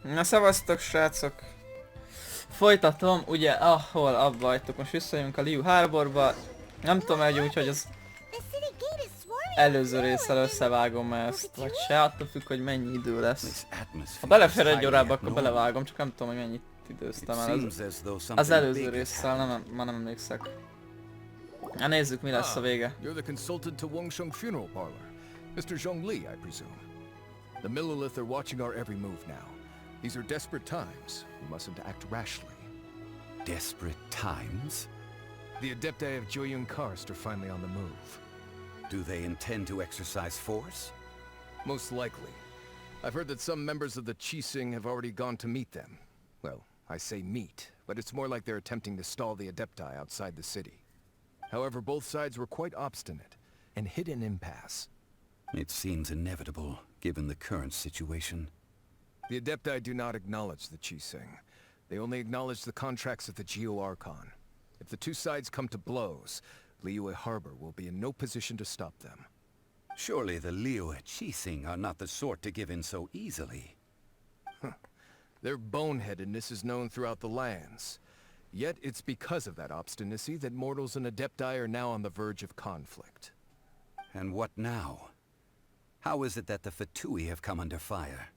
Na szevasztok srácok! Folytatom, ugye ahol abba hagytuk, most visszajövünk a Liu Harborba. Nem tudom egy úgy, hogy az előző résszel összevágom ezt, vagy se, attól függ, hogy mennyi idő lesz. Ha belefér egy órába, akkor belevágom, csak nem tudom, hogy mennyit időztem el. Az előző résszel már nem emlékszek. Na nézzük, mi lesz a vége. You're the consultant to Wangsheng Funeral Parlor. Mr. Zhongli, I presume. The Millelith are watching our every move now. These are desperate times. We mustn't act rashly. Desperate times? The Adepti of Joyun Karst are finally on the move. Do they intend to exercise force? Most likely. I've heard that some members of the Qixing have already gone to meet them. Well, I say meet, but it's more like they're attempting to stall the Adepti outside the city. However, both sides were quite obstinate and hit an impasse. It seems inevitable, given the current situation. The Adepti do not acknowledge the Qixing. They only acknowledge the contracts of the Geo-Archon. If the two sides come to blows, Liyue Harbor will be in no position to stop them. Surely the Liyue Qixing are not the sort to give in so easily. Their boneheadedness is known throughout the lands. Yet it's because of that obstinacy that mortals and Adepti are now on the verge of conflict. And what now? How is it that the Fatui have come under fire?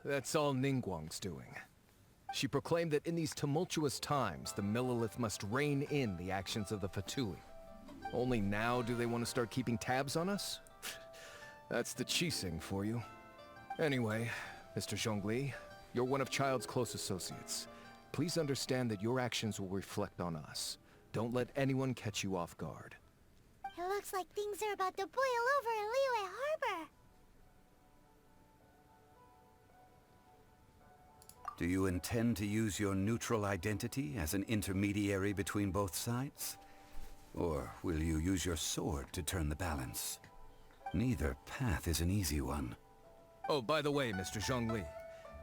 That's all Ningguang's doing. She proclaimed that in these tumultuous times, the Millelith must rein in the actions of the Fatui. Only now do they want to start keeping tabs on us? That's the Qixing for you. Anyway, Mr. Zhongli, you're one of Child's close associates. Please understand that your actions will reflect on us. Don't let anyone catch you off guard. It looks like things are about to boil over in Liyue Harbor. Do you intend to use your neutral identity as an intermediary between both sides? Or will you use your sword to turn the balance? Neither path is an easy one. Oh, by the way, Mr. Zhongli,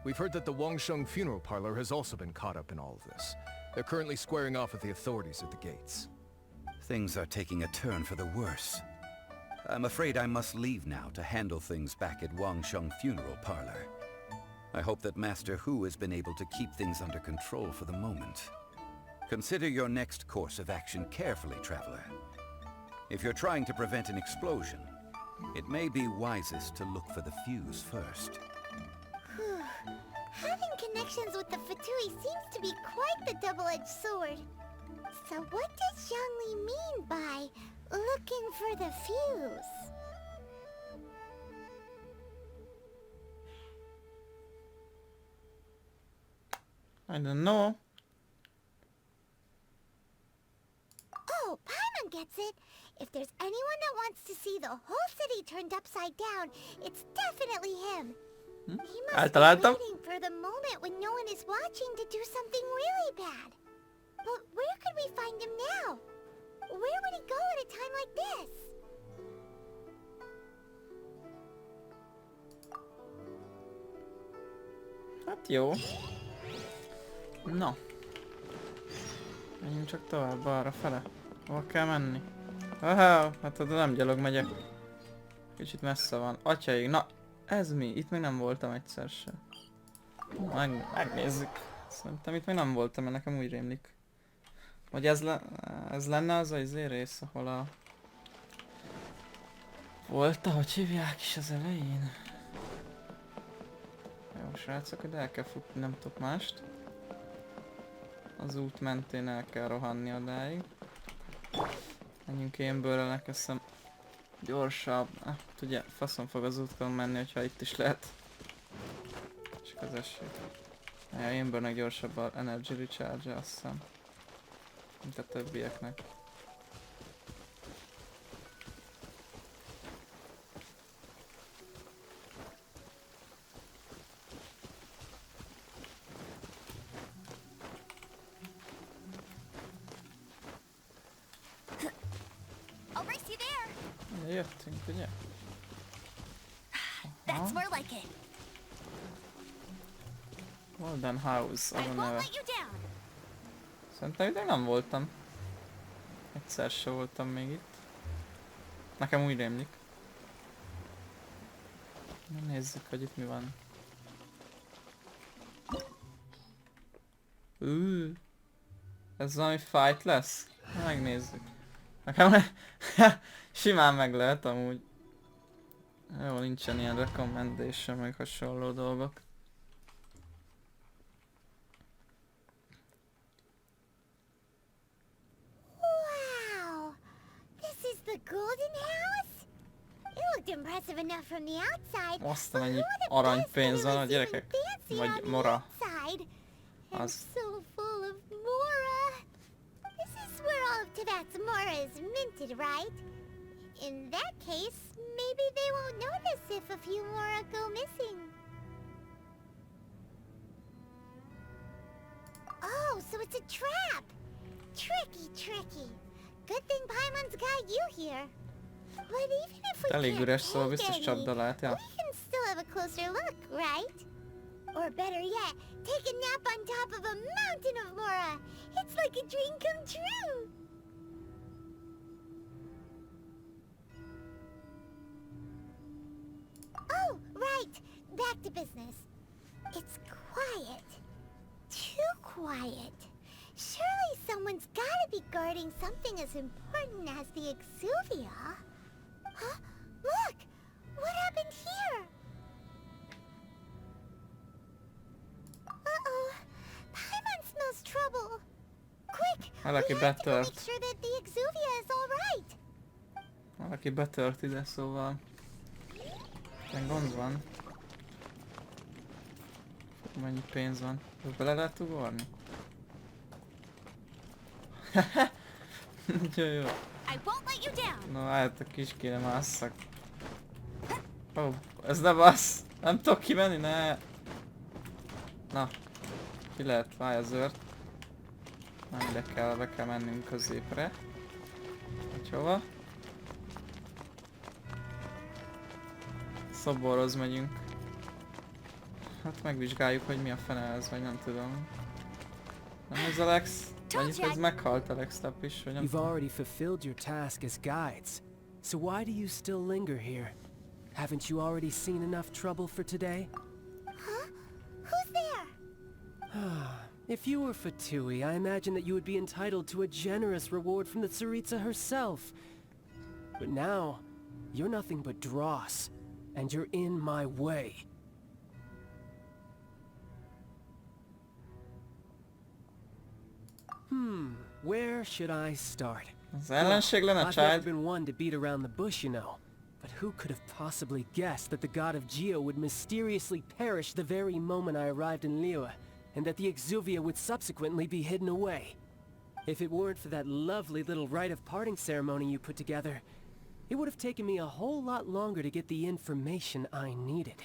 we've heard that the Wangsheng Funeral Parlor has also been caught up in all of this. They're currently squaring off with the authorities at the gates. Things are taking a turn for the worse. I'm afraid I must leave now to handle things back at Wangsheng Funeral Parlor. I hope that Master Hu has been able to keep things under control for the moment. Consider your next course of action carefully, Traveler. If you're trying to prevent an explosion, it may be wisest to look for the fuse first. Having connections with the Fatui seems to be quite the double-edged sword. So what does Zhongli mean by looking for the fuse? I don't know. Oh, Paimon gets it. If there's anyone that wants to see the whole city turned upside down, it's definitely him. He must be waiting for the moment when no one is watching to do something really bad. But where could we find him now? Where would he go at a time like this? Hát jó. Na. Menjünk csak tovább arra fele. Hol kell menni? Aha, hát oda nem gyalog megyek. Kicsit messze van. Atyaig, na ez mi? Itt még nem voltam egyszer se. Megnézzük. Szerintem itt még nem voltam, mert nekem úgy rémlik. Vagy ez lenne az a rész, ahol a... Volt, ahogy hívják is az elején. Jó srácok, de el kell futni, nem tudok mást. Az út mentén el kell rohanni odáig. Menjünk énbőrrel, elkezdtem gyorsabb. Ugye faszom fog az útkon menni, hogyha itt is lehet. Csak az esély. Ja, énbőrnek gyorsabb a energy recharge, azt hiszem. Mint a többieknek. Jöttünk, ugye? That's more like it. Golden House, az a neve. Szerintem ide nem voltam. Egyszer se voltam még itt. Nekem úgy rémlik. Na nézzük, hogy itt mi van. Ez valami fight lesz? Megnézzük. Nekem simán meg lehet amúgy. Jó, nincsen ilyen recommendation, meg hasonló dolgok. Wow! This is the golden house? It looked impressive enough from the outside. Azt but mennyi who would have aranypénz guessed van a that it was gyerekek? even fancy Vagy on the mora. outside? And Az. so full of mora. This is where all of Tibet's mora is minted, right? In that case, maybe they won't notice if a few mora go missing. Oh, so it's a trap! Tricky, tricky. Good thing Paimon's got you here. But even if we Elég can't üres, szóval take biztos any, csapda lehet, ja. we can still have a closer look, right? Or better yet, take a nap on top of a mountain of mora. It's like a dream come true. Oh, right. Back to business. It's quiet. Too quiet. Surely someone's gotta be guarding something as important as the Exuvia. Huh? Look! What happened here? Uh-oh. Paimon smells trouble. Quick! Valaki We have to go make betört. sure that the Exuvia is alright. Valaki betört ide, szóval... Ilyen gond van. Fú, mennyi pénz van. Ezt bele lehet ugorni? Nagyon jó. I won't let you down. No, hát a kis kéne másszak. Ó, ez ne bassz! Nem tudok kimenni, ne! Na, ki lehet, várj a zört. Na, ide kell, be kell mennünk középre. Hogy hova? Szoborhoz megyünk. Hát megvizsgáljuk, hogy mi a fene ez, vagy nem tudom. Nem ez Alex? Mondjuk ez meghalt Alex Lapis, vagy nem You've tudom. already fulfilled your task as guides, so why do you still linger here? Haven't you already seen enough trouble for today? Huh? Who's there? If you were Fatui, I imagine that you would be entitled to a generous reward from the Tsaritsa herself. But now, you're nothing but dross, and you're in my way. Where should I start? Az ellenség lenne, I've never Child? been one to beat around the bush, you know. But who could have possibly guessed that the god of Geo would mysteriously perish the very moment I arrived in Liyue, and that the Exuvia would subsequently be hidden away? If it weren't for that lovely little rite of parting ceremony you put together, it would have taken me a whole lot longer to get the information I needed.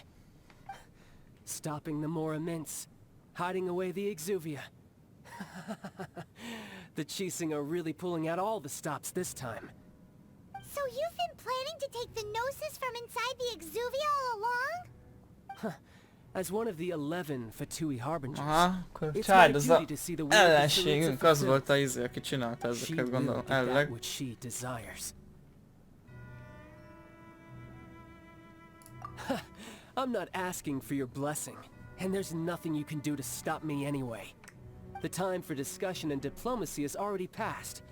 Stopping the Mora Mints, hiding away the Exuvia. The Chising are really pulling out all the stops this time. So you've been planning to take the Gnosis from inside the Exuvia all along? As one of the 11 Fatui Harbingers, Aha, akkor it's Child, my az duty a to see the will of the ellenségünk, Tsaritsa az volt fulfilled. a izé, aki csinálta She ezeket, will gondolom, get that elvileg. which she desires. I'm not asking for your blessing, and there's nothing you can do to stop me anyway. The time for discussion and diplomacy has already passed.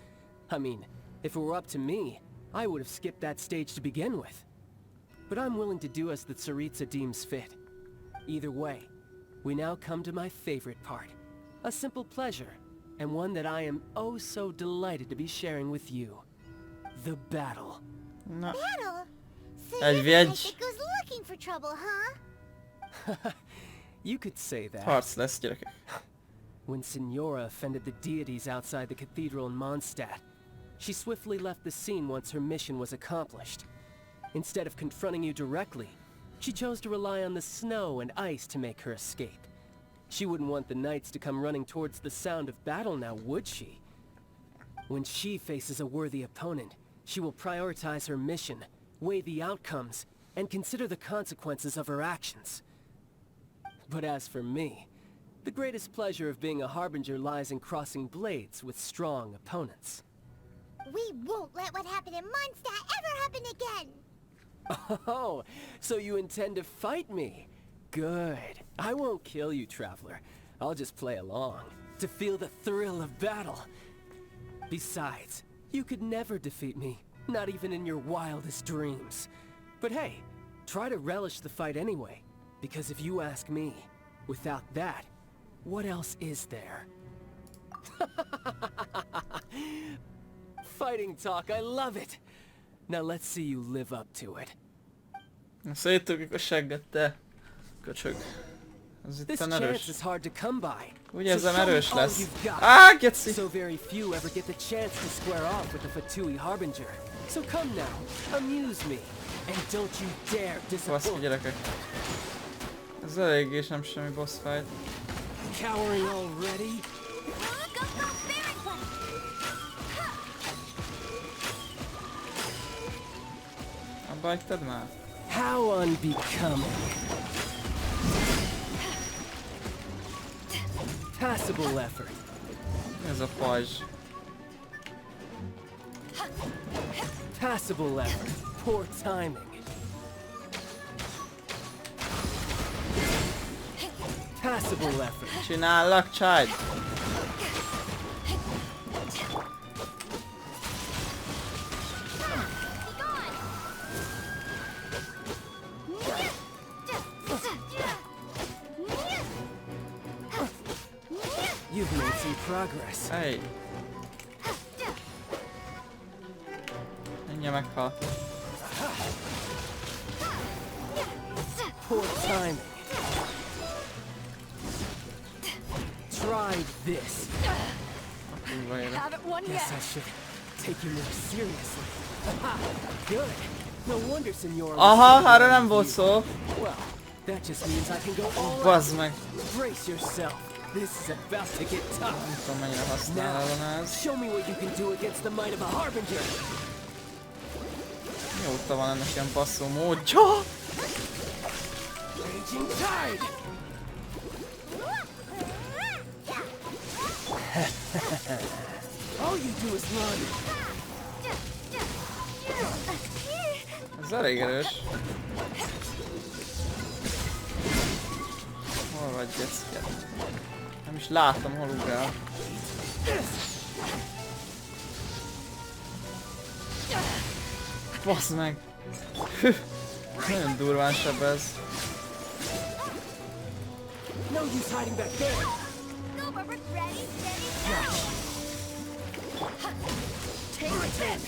I mean, if it were up to me, I would have skipped that stage to begin with. But I'm willing to do as the Tsaritsa deems fit. Either way, we now come to my favorite part. A simple pleasure, and one that I am oh so delighted to be sharing with you. The battle. Na, Battle? So Egy you're the type viegy. that goes looking for trouble, huh? You could say that. harc lesz, gyerekek. When Signora offended the deities outside the cathedral in Mondstadt, she swiftly left the scene once her mission was accomplished. Instead of confronting you directly, she chose to rely on the snow and ice to make her escape. She wouldn't want the knights to come running towards the sound of battle now, would she? When she faces a worthy opponent, she will prioritize her mission, weigh the outcomes, and consider the consequences of her actions. But as for me, the greatest pleasure of being a Harbinger lies in crossing blades with strong opponents. We won't let what happened in Mondstadt ever happen again! Oh, so you intend to fight me? Good. I won't kill you, Traveler. I'll just play along. to feel the thrill of battle. Besides, you could never defeat me, not even in your wildest dreams. But hey, try to relish the fight anyway, because if you ask me, without that, what else is there? Fighting talk, I love it! Now let's see you live up to it. Széttugjuk a segget, te köcsög. Ez This itt chance erős. is hard to come by. Úgy So érzem show me erős all lesz. you've got. Á, geci! So very few ever get the chance to square off with the Fatui Harbinger. So come now, amuse me, and don't you dare Baszki disappoint. gyerekek. Ez eléggé sem semmi boss fight. Cowering already? Go, go, fairy blast! Abba hagytad már? How unbecoming. Passable effort. Ez a pajzs. Passable effort. Poor timing. Passable effort. Csinállak, csájd! You've made some progress. Hey! Ennyi meghal. Poor timing. Try this. Kurva élet. Haven't won Guess yet. I should take you more seriously. Good. No wonder Senora. was Aha, so erre worried nem of volt you. szó. Well, that just means I can go all out. Bazd meg. Brace yourself. This is about to get tough. Nem tudom mennyire használhatom Now, ez. show me what you can do against the might of a Harbinger. Mióta van ennek ilyen basszó módja? Raging Tide. All you do is run. Ez elég erős. Hol vagy, gyecked? Nem is látom, hol ugrál. Basz meg! Hű, nagyon durván sebez. No use hiding back there. Go, Robert. Ready, steady, go! Take this!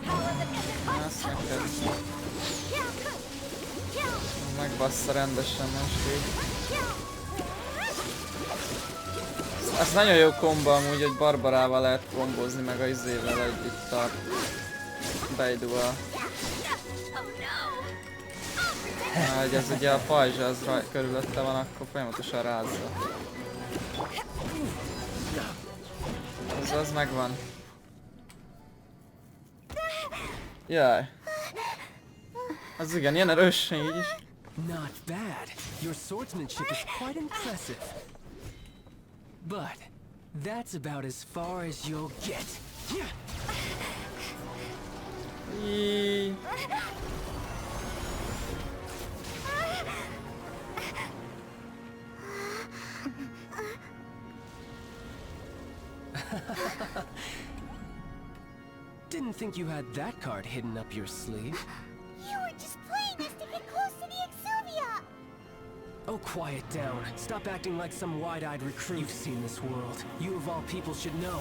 Power of the desert punch! Azt neked. Kill! Kill! Megbassza rendesen most így. Kill! Ez nagyon jó kombo amúgy, hogy Barbarával lehet kombózni meg a izével együtt a Beidúval. Oh no! Hogy ez ugye a pajzs az körülötte van, akkor folyamatosan rázza. Az megvan. Jaj. Az igen, ilyen erős így is. Not bad. Your swordsmanship is quite impressive. But that's about as far as you'll get. Íííí. Didn't think you had that card hidden up your sleeve. You were just playing us to get close to the Exuvia! Oh, quiet down. Stop acting like some wide-eyed recruit. You've seen this world. You of all people should know.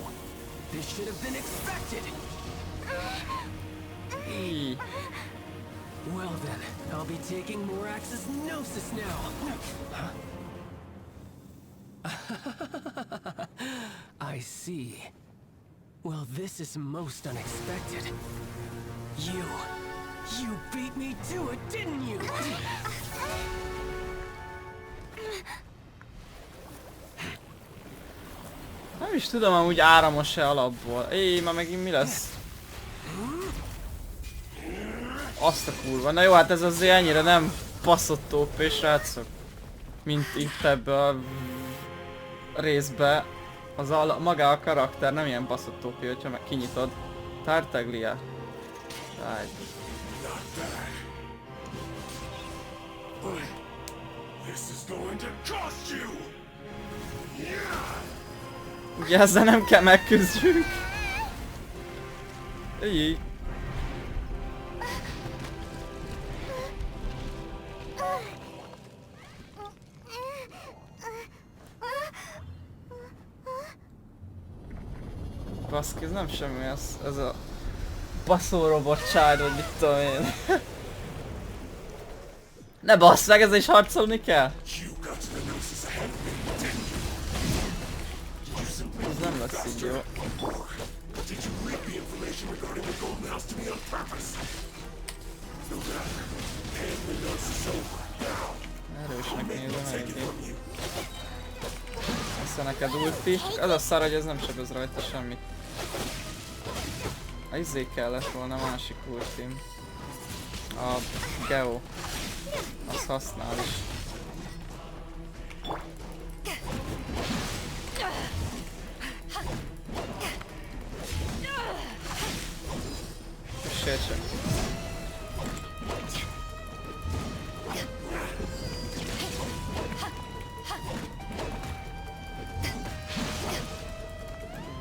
This should have been expected. Íí. Well then, I'll be taking Morax's Gnosis now. I see. Well, this is most unexpected. You beat me to it, didn't you? Nem is tudom amúgy áramos-e alapból. Már megint mi lesz? Azt a kurva. Na jó, hát ez azért ennyire nem baszott OP, srácok. Mint itt ebbe a részbe. Az maga a karakter nem ilyen baszott OP, hogyha meg kinyitod. Tartaglia. Right. This is going to cost you! Ugye ezzel nem kell megküzdjünk. Így. Baszki, ez nem semmi, ez a baszó robot child, vagy mit tudom én. Ne bassz meg, ezzel is harcolni kell? Ez nem lesz így jó. Erősnek nézem eléggé. Össze neked ulti. Az a szar, hogy ez nem sebez rajta semmit. A izé kellett volna, másik ultim. A Geo. Az használ is. Kössél csak.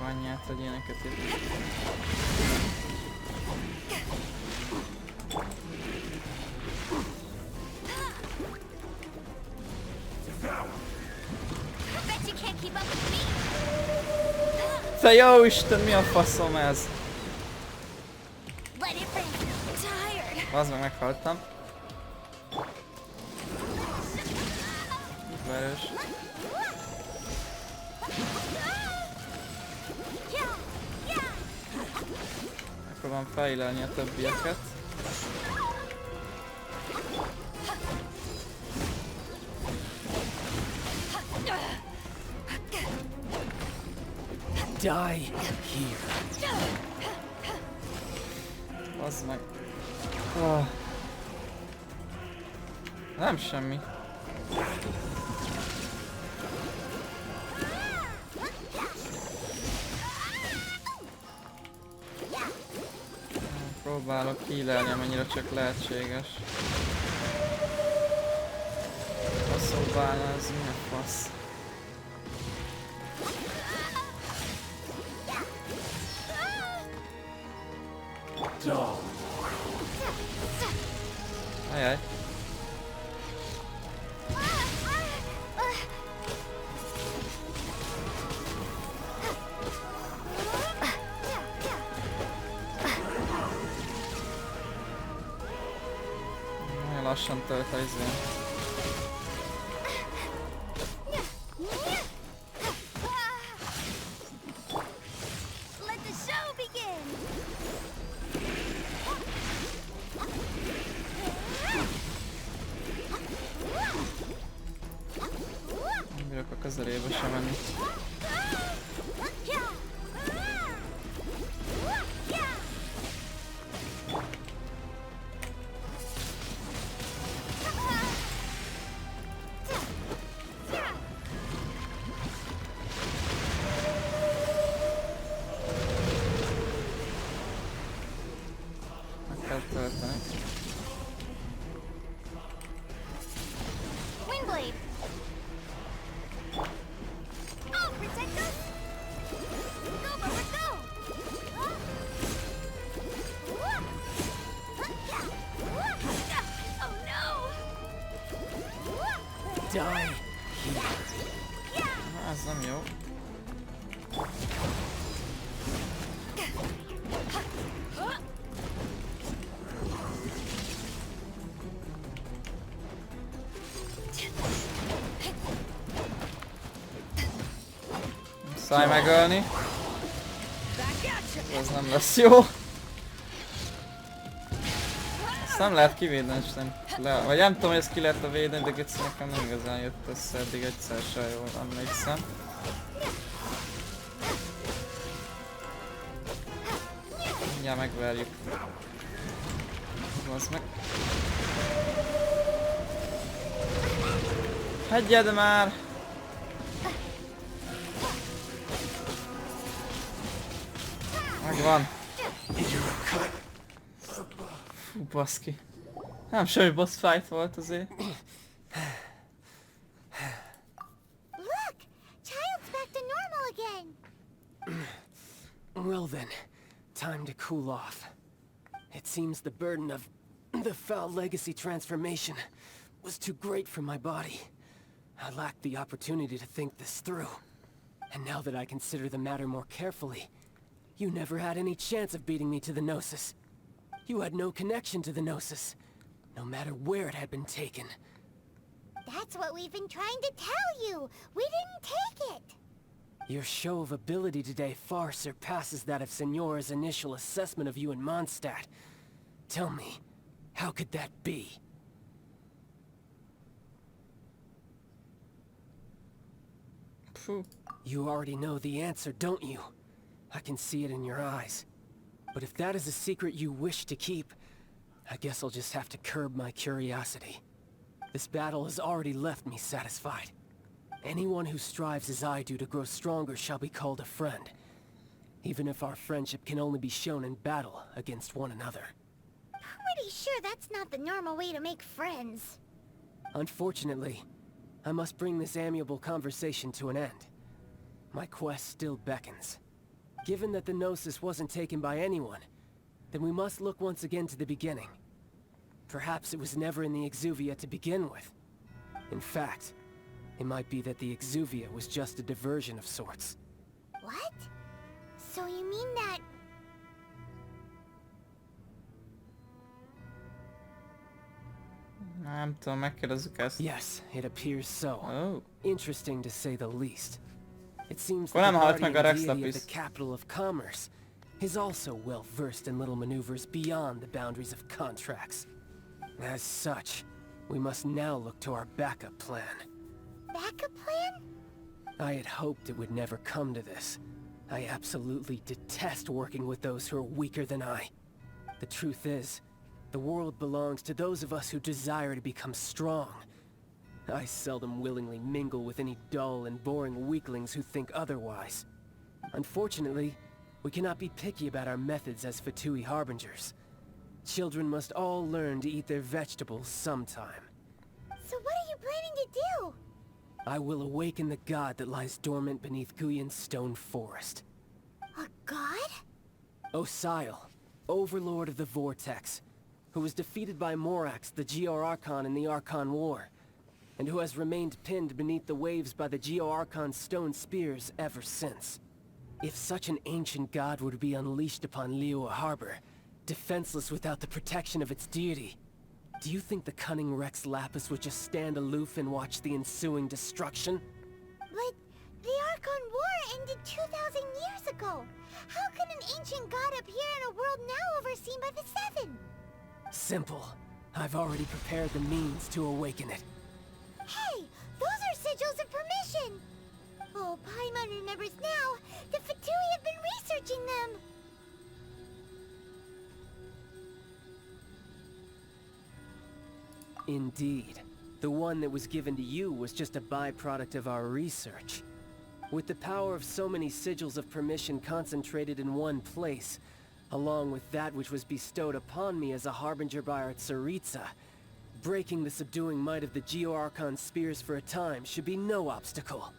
Vanyját a ilyeneket itt. Te jó Isten, mi a faszom ez? Az meg meghaltam. Verős. Megpróbálom fejlelni a többieket. Die here. Az meg. Oh. Nem semmi. Próbálok healelni, amennyire csak lehetséges. Faszóbálna, ez mi a fasz? Ajaj. Nagyon lassan tölt a izé. Nem bírok a közelébe sem menni. Meg kell tölteni. Windblade! Oh, protect us! Go, Bubba, go! Oh no! Die here. Na, ez nem jó. Muszáj megölni. Ez nem lesz jó. Ezt nem lehet kivédeni, és nem le... Vagy nem tudom, hogy ezt ki lehet a védeni, de Geci nekem nem igazán jött össze eddig egyszer se, jól emlékszem. Mindjárt megverjük. Az meg. Hagyjad már! Megvan. Fú, baszki. Nem semmi boss fight volt azért. Look! Child Well then, time to cool off. It seems the burden of the foul legacy transformation was too great for my body. I lacked the opportunity to think this through. And now that I consider the matter more carefully, you never had any chance of beating me to the Gnosis. You had no connection to the Gnosis, no matter where it had been taken. That's what we've been trying to tell you. We didn't take it. Your show of ability today far surpasses that of Signora's initial assessment of you in Mondstadt. Tell me, how could that be? Phew. You already know the answer, don't you? I can see it in your eyes. But if that is a secret you wish to keep, I guess I'll just have to curb my curiosity. This battle has already left me satisfied. Anyone who strives as I do to grow stronger shall be called a friend, even if our friendship can only be shown in battle against one another. Pretty sure that's not the normal way to make friends. Unfortunately, I must bring this amiable conversation to an end. My quest still beckons. Given that the Gnosis wasn't taken by anyone, then we must look once again to the beginning. Perhaps it was never in the Exuvia to begin with. In fact, it might be that the Exuvia was just a diversion of sorts. What? So you mean that... Nem tudom, megkérdezzük ezt. Yes, it appears so. Oh. Interesting to say the least. It seems Akkor that nem the halt meg a guardian Rex deity of Lapis. the capital of commerce is also well versed in little maneuvers beyond the boundaries of contracts. As such, we must now look to our backup plan. backup plan? I had hoped it would never come to this. I absolutely detest working with those who are weaker than I. The truth is, the world belongs to those of us who desire to become strong. I seldom willingly mingle with any dull and boring weaklings who think otherwise. Unfortunately, we cannot be picky about our methods as Fatui Harbingers. Children must all learn to eat their vegetables sometime. So what are you planning to do? I will awaken the god that lies dormant beneath Guyon's stone forest. A god? Osial, overlord of the Vortex, who was defeated by Morax, the Geo-Archon in the Archon War, and who has remained pinned beneath the waves by the Geo-Archon's stone spears ever since. If such an ancient god were to be unleashed upon Liyue Harbor, defenseless without the protection of its deity, do you think the cunning Rex Lapis would just stand aloof and watch the ensuing destruction? But the Archon War ended 2,000 years ago. How can an ancient god appear in a world now overseen by the Seven? Simple. I've already prepared the means to awaken it. Hey, those are sigils of permission! Oh, Paimon remembers now. The Fatui have been researching them. Indeed. The one that was given to you was just a byproduct of our research. With the power of so many sigils of permission concentrated in one place, along with that which was bestowed upon me as a harbinger by our Tsaritsa, breaking the subduing might of the Geo-Archon spears for a time should be no obstacle.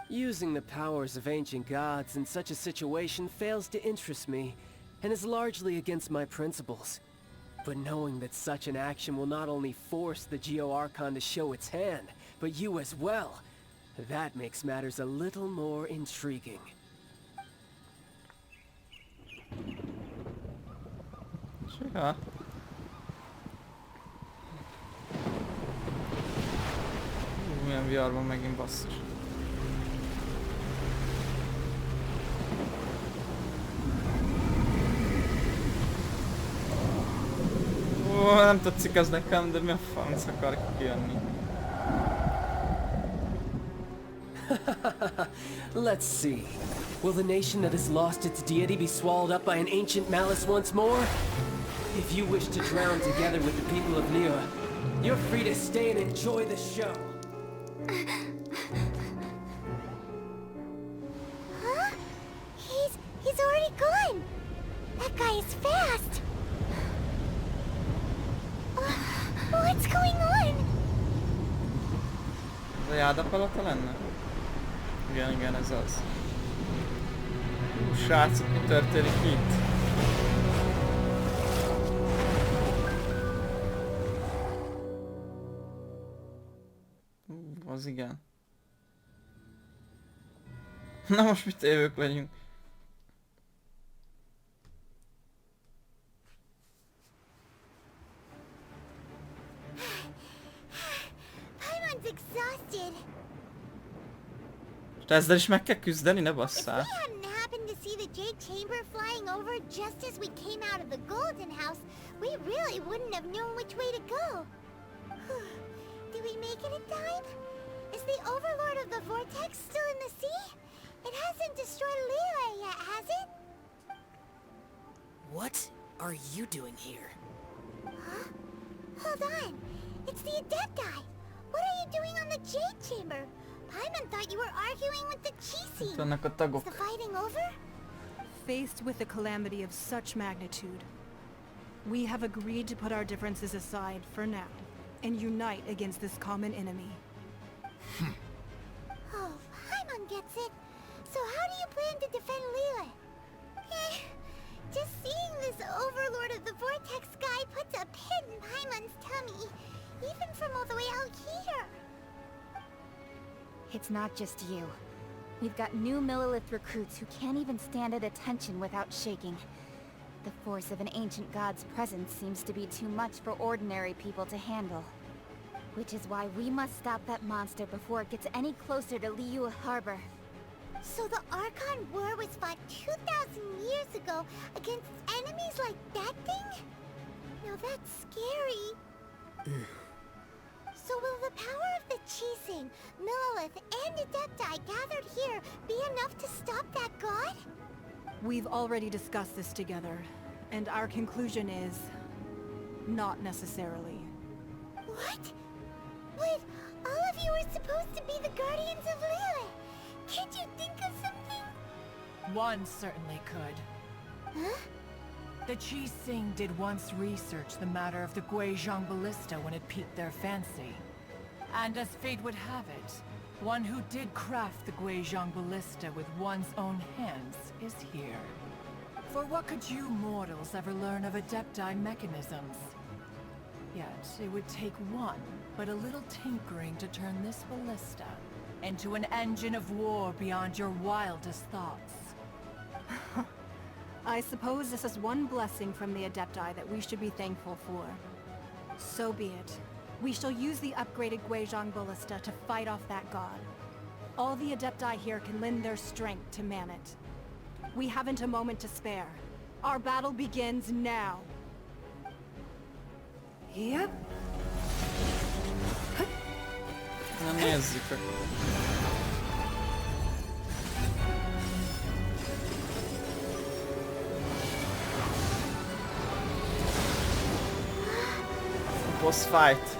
Using the powers of ancient gods in such a situation fails to interest me, and is largely against my principles. But knowing that such an action will not only force the Geo-Archon to show its hand, but you as well, that makes matters a little more intriguing. Csiha. Milyen VR van megint, basszus. Ó, nem tetszik ez nekem, de mi a franc akar kijönni? Let's see. Will the nation that has lost its deity be swallowed up by an ancient malice once more? If you wish to drown together with the people of Liyue, you're free to stay and enjoy the show. Huh? He's already gone. That guy is fast. What's going on? Ez a jádap alatta lenne? Igen, ez az. Srácok, mi történik itt? Az igen. Na most mit évők legyünk? Paimon's exhausted. És ezzel is meg kell küzdeni, ne If we basszál. hadn't happened to see the Jade Chamber flying over just as we came out of the Golden House, we really wouldn't have known which way to go. Did we make it in time? Is the Overlord of the Vortex still in the sea? It hasn't destroyed Liyue yet, has it? What are you doing here? Huh? Hold on. It's the Adepti. What are you doing on the Jade Chamber? Paimon thought you were arguing with the Itt Chisi. vannak a Is tagok. the fighting over? Faced with a calamity of such magnitude, we have agreed to put our differences aside for now and unite against this common enemy. Oh, Paimon gets it. So how do you plan to defend Liyue? Just seeing this Overlord of the Vortex guy puts a pit in Paimon's tummy, even from all the way out here. It's not just you. We've got new Millilith recruits who can't even stand at attention without shaking. The force of an ancient god's presence seems to be too much for ordinary people to handle. Which is why we must stop that monster before it gets any closer to Liyue Harbor. So the Archon War was fought 2,000 years ago against enemies like that thing? Now that's scary. So will the power of the Chising, Millilith, and Adepti gathered here be enough to stop that god? We've already discussed this together, and our conclusion is not necessarily. What? But all of you are supposed to be the guardians of Liyue. Can't you think of something? One certainly could. Huh? The Chi-Sing did once research the matter of the Guizhong Ballista when it piqued their fancy. And as fate would have it, one who did craft the Guizhong Ballista with one's own hands is here. For what could you mortals ever learn of Adepti mechanisms? Yet, it would take one, but a little tinkering to turn this ballista into an engine of war beyond your wildest thoughts. I suppose this is one blessing from the Adepti that we should be thankful for. So be it. We shall use the upgraded Guizhong Ballista to fight off that god. All the Adepti here can lend their strength to man it. We haven't a moment to spare. Our battle begins now. Yep. Na nézzük akkor. Boss fight.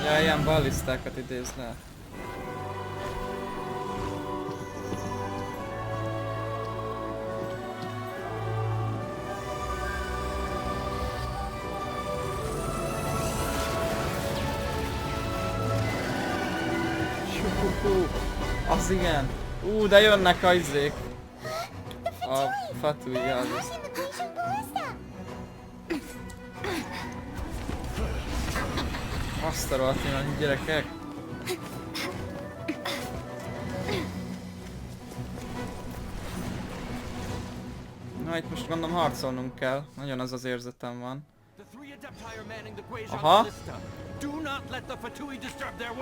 Ja, ilyen ballisztákat idéz le. Az igen. De jönnek a izék. A fatui, az. Passing the Guizhong Ballista! Azt a rohadt nagy gyerekek. Na itt most gondolom harcolnunk kell. Nagyon az érzetem van. Aha.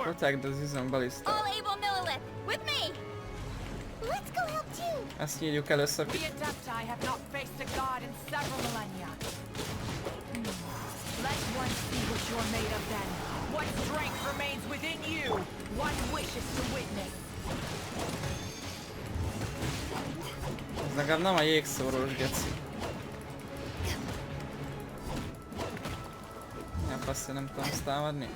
Protect the Guizhong Ballista. All able Millilith, with me! Let's go help too! Ezt nyírjuk először ki. The Adepti have not faced a god in several millennia. Let one see what you're made of then. What strength remains within you. One wishes to witness. Ez legalább nem a jégszórós geci. Ja, passzé nem tudom azt támadni.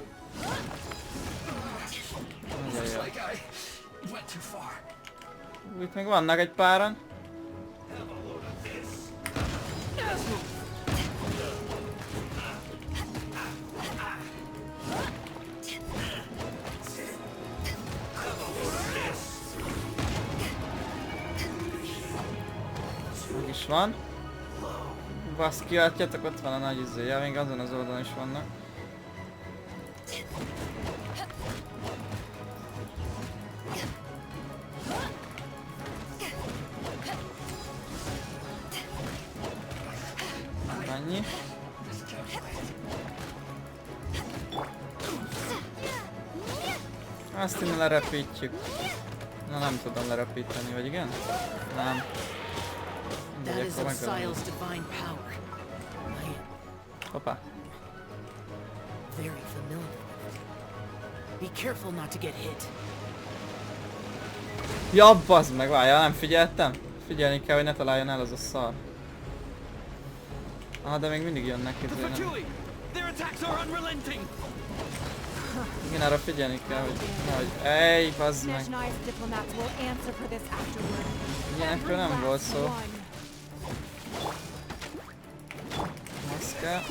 Ajajaj. Itt még vannak egy páran. Meg is van. Baszki, látjátok, ott van a nagy izéje, még azon az oldalon is vannak. Annyi. Azt innen lerepítjük. Na nem tudom lerepíteni, vagy igen? Nem. Mindegy, akkor megölöm. Hoppá. Very familiar. Be careful not to get hit. Ja, bazd meg, várjál, nem figyeltem? Figyelni kell, hogy ne találjon el az a szar. Ah, de még mindig jönnek izé, igen, arra figyelni kell, hogy nehogy... Ej, bazd meg! Ilyenekről nem volt szó. Azt kell.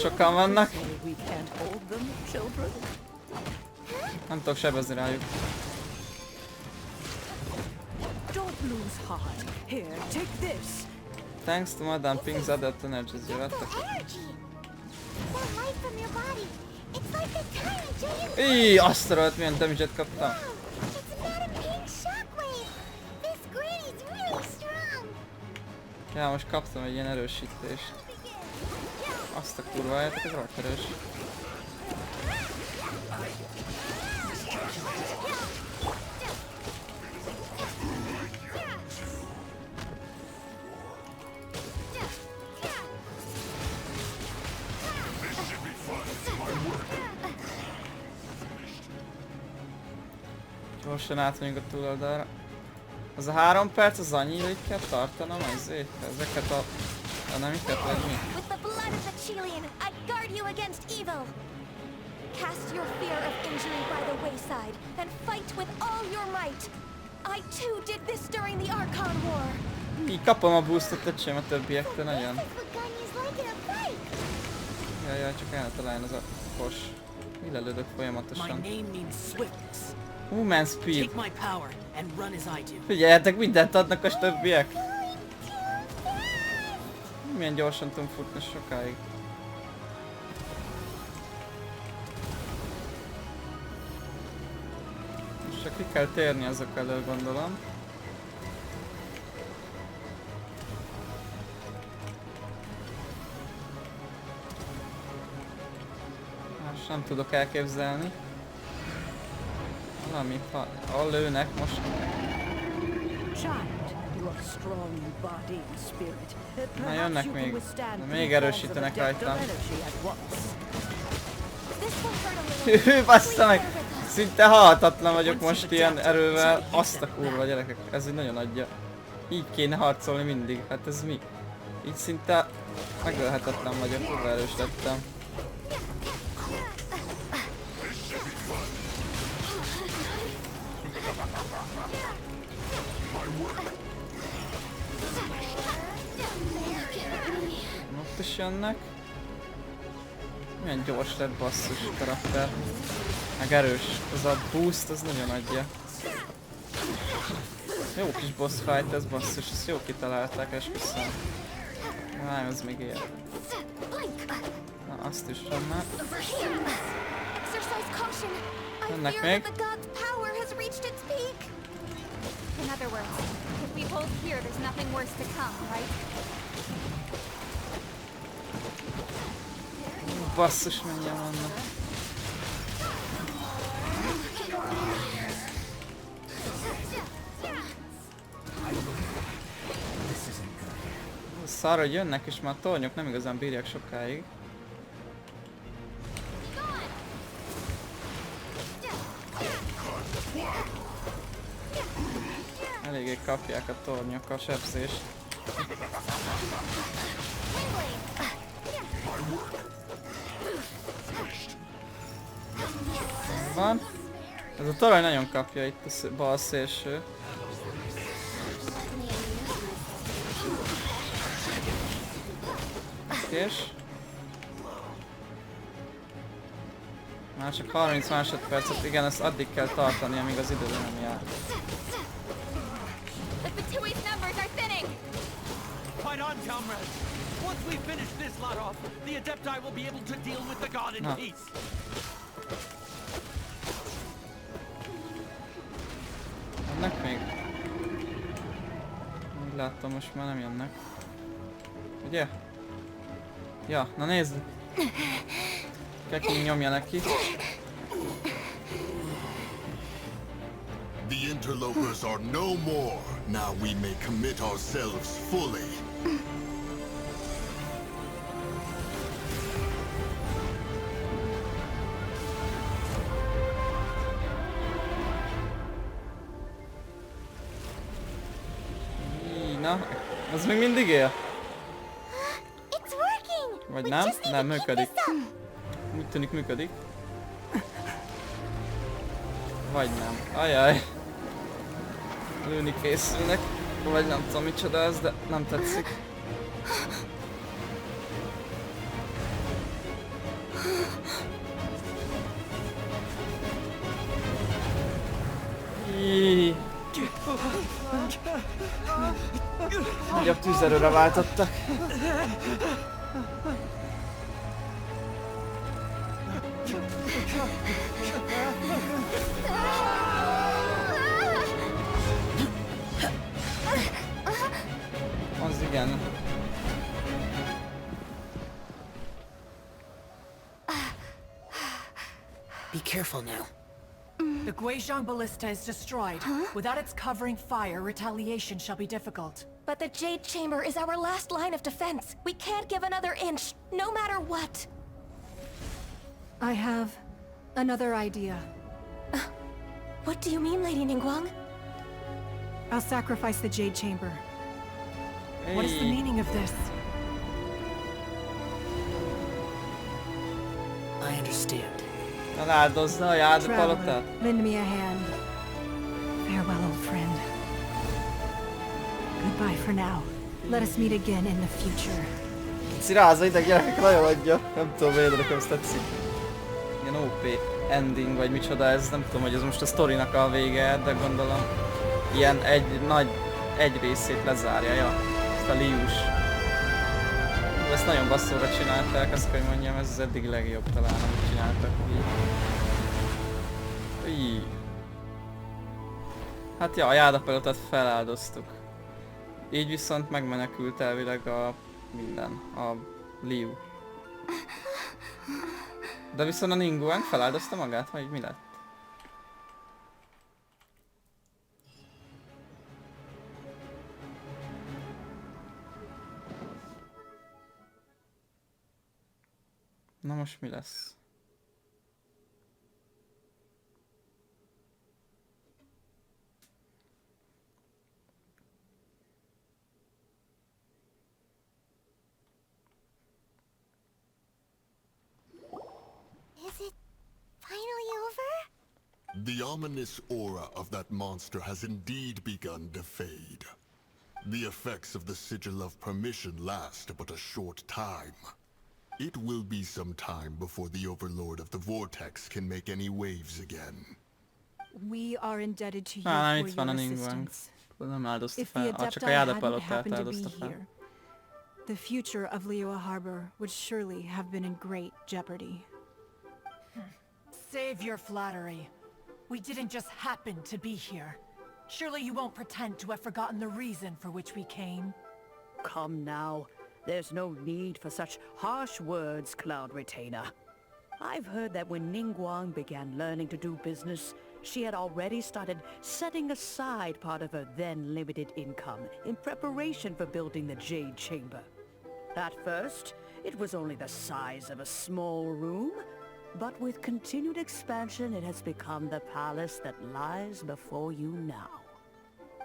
Sokan vannak. Nem tudok sebezni rájuk. Thanks to Madame Pink's added energies, jövettek. Íj, azt a rohadt, milyen damage-et kaptam. Ja, most kaptam egy ilyen erősítést. Azt a kurváját, ez rohadt erős. Gyorsan átmegyünk a túloldalra. Az a 3 perc, az annyi ideig kell tartanom ezeket a nemiket, vagy mi? Cast your fear of injury by the wayside, and fight with all your might. I too did this during the Archon War. Így kapom a boostot öcsém a többiektől nagyon. Jaj, csak el találjon az a kos. Mi lelődök folyamatosan. Human speed. Figyeljetek, mindent adnak a többiek. Milyen gyorsan tudunk futni sokáig. Most csak ki kell térni azok elől, gondolom. Most nem tudok elképzelni. Valami, ha lőnek most. Na jönnek még. Még erősítenek rajta. Hű, bassza meg! Szinte halhatatlan vagyok most ilyen erővel. Azt a kurva gyerekek, ez így nagyon adja. Így kéne harcolni mindig, hát ez mi? Így szinte megölhetetlen vagyok, kurva erős lettem. Ott is jönnek. Milyen gyors lett basszus karakter. Meg erős. Az a boost az nagyon adja. Jó kis boss fight ez basszus, ezt jó kitalálták, esküszöm. Várj, az még él. Na, azt is van már. Jönnek még. In other words, if we hold here, there's nothing worse to come, right? Basszus, mennyien vannak. Szar, hogy jönnek, és már a tornyok nem igazán bírják sokáig. Eléggé kapják a tornyok a sebzést. Van. Ez a torony nagyon kapja itt a bal szélső. Ütés. Már csak 30 másodpercet, igen, ezt addig kell tartani, amíg az idő nem jár. The Fatui's numbers are thinning! Fight on, comrades! Once we finish this lot off, the Adepti will be able to deal with the god in peace. Jönnek még? Úgy láttam, most már nem jönnek. Ugye? Ja, na nézd! Keking nyomja neki. The interlopers are no more. Now we may commit ourselves fully. Na, az még mindig él? It's working. Vagy We nem? just need Nem, to keep működik. this up. Úgy tűnik működik. Vagy nem. Ajaj. Lőni készülnek. Vagy nem tudom micsoda ez, de nem tetszik. Íííí. Nagyobb tűzerőre váltottak. Az igen. Be careful now. The Guizhong Ballista is destroyed. Without its covering fire, retaliation shall be difficult. But the Jade Chamber is our last line of defense. We can't give another inch, no matter what. I have another idea. What do you mean, Lady Ningguang? I'll sacrifice the Jade Chamber. What is the meaning of this? I understand. Eláldozza a jádapalotát? Traveler, lend me a hand. Farewell, old friend. Goodbye for now. Let us meet again in the future. Cirázza ide, gyerekek, nagyon adja. Nem tudom miért, de nekem ezt tetszik. Ilyen OP ending, vagy micsoda ez, nem tudom, hogy ez most a sztorinak a vége, de gondolom ilyen egy részét lezárja, ja. Ezt a liús. Ezt nagyon basszóra csinálták, azt kell, hogy mondjam, ez az eddig legjobb talán, amit csináltak így. Hát ja, a jádapelotát feláldoztuk. Így viszont megmenekült elvileg a minden, a Liu. De viszont a Ningguang feláldozta magát, vagy mi lett? Na most mi lesz? Is it finally over? The ominous aura of that monster has indeed begun to fade. The effects of the Sigil of Permission last but a short time. It will be some time before the Overlord of the Vortex can make any waves again. We are indebted to you itt for van a your Ningguang. assistance. Nem áldozta If the fel, csak a Adepti hadn't jádapalotát happened to be áldozta fel. here, the future of Liyue Harbor would surely have been in great jeopardy. Save your flattery. We didn't just happen to be here. Surely you won't pretend to have forgotten the reason for which we came. Come now. There's no need for such harsh words, Cloud Retainer. I've heard that when Ningguang began learning to do business, she had already started setting aside part of her then limited income in preparation for building the Jade Chamber. At first, it was only the size of a small room, but with continued expansion it has become the palace that lies before you now.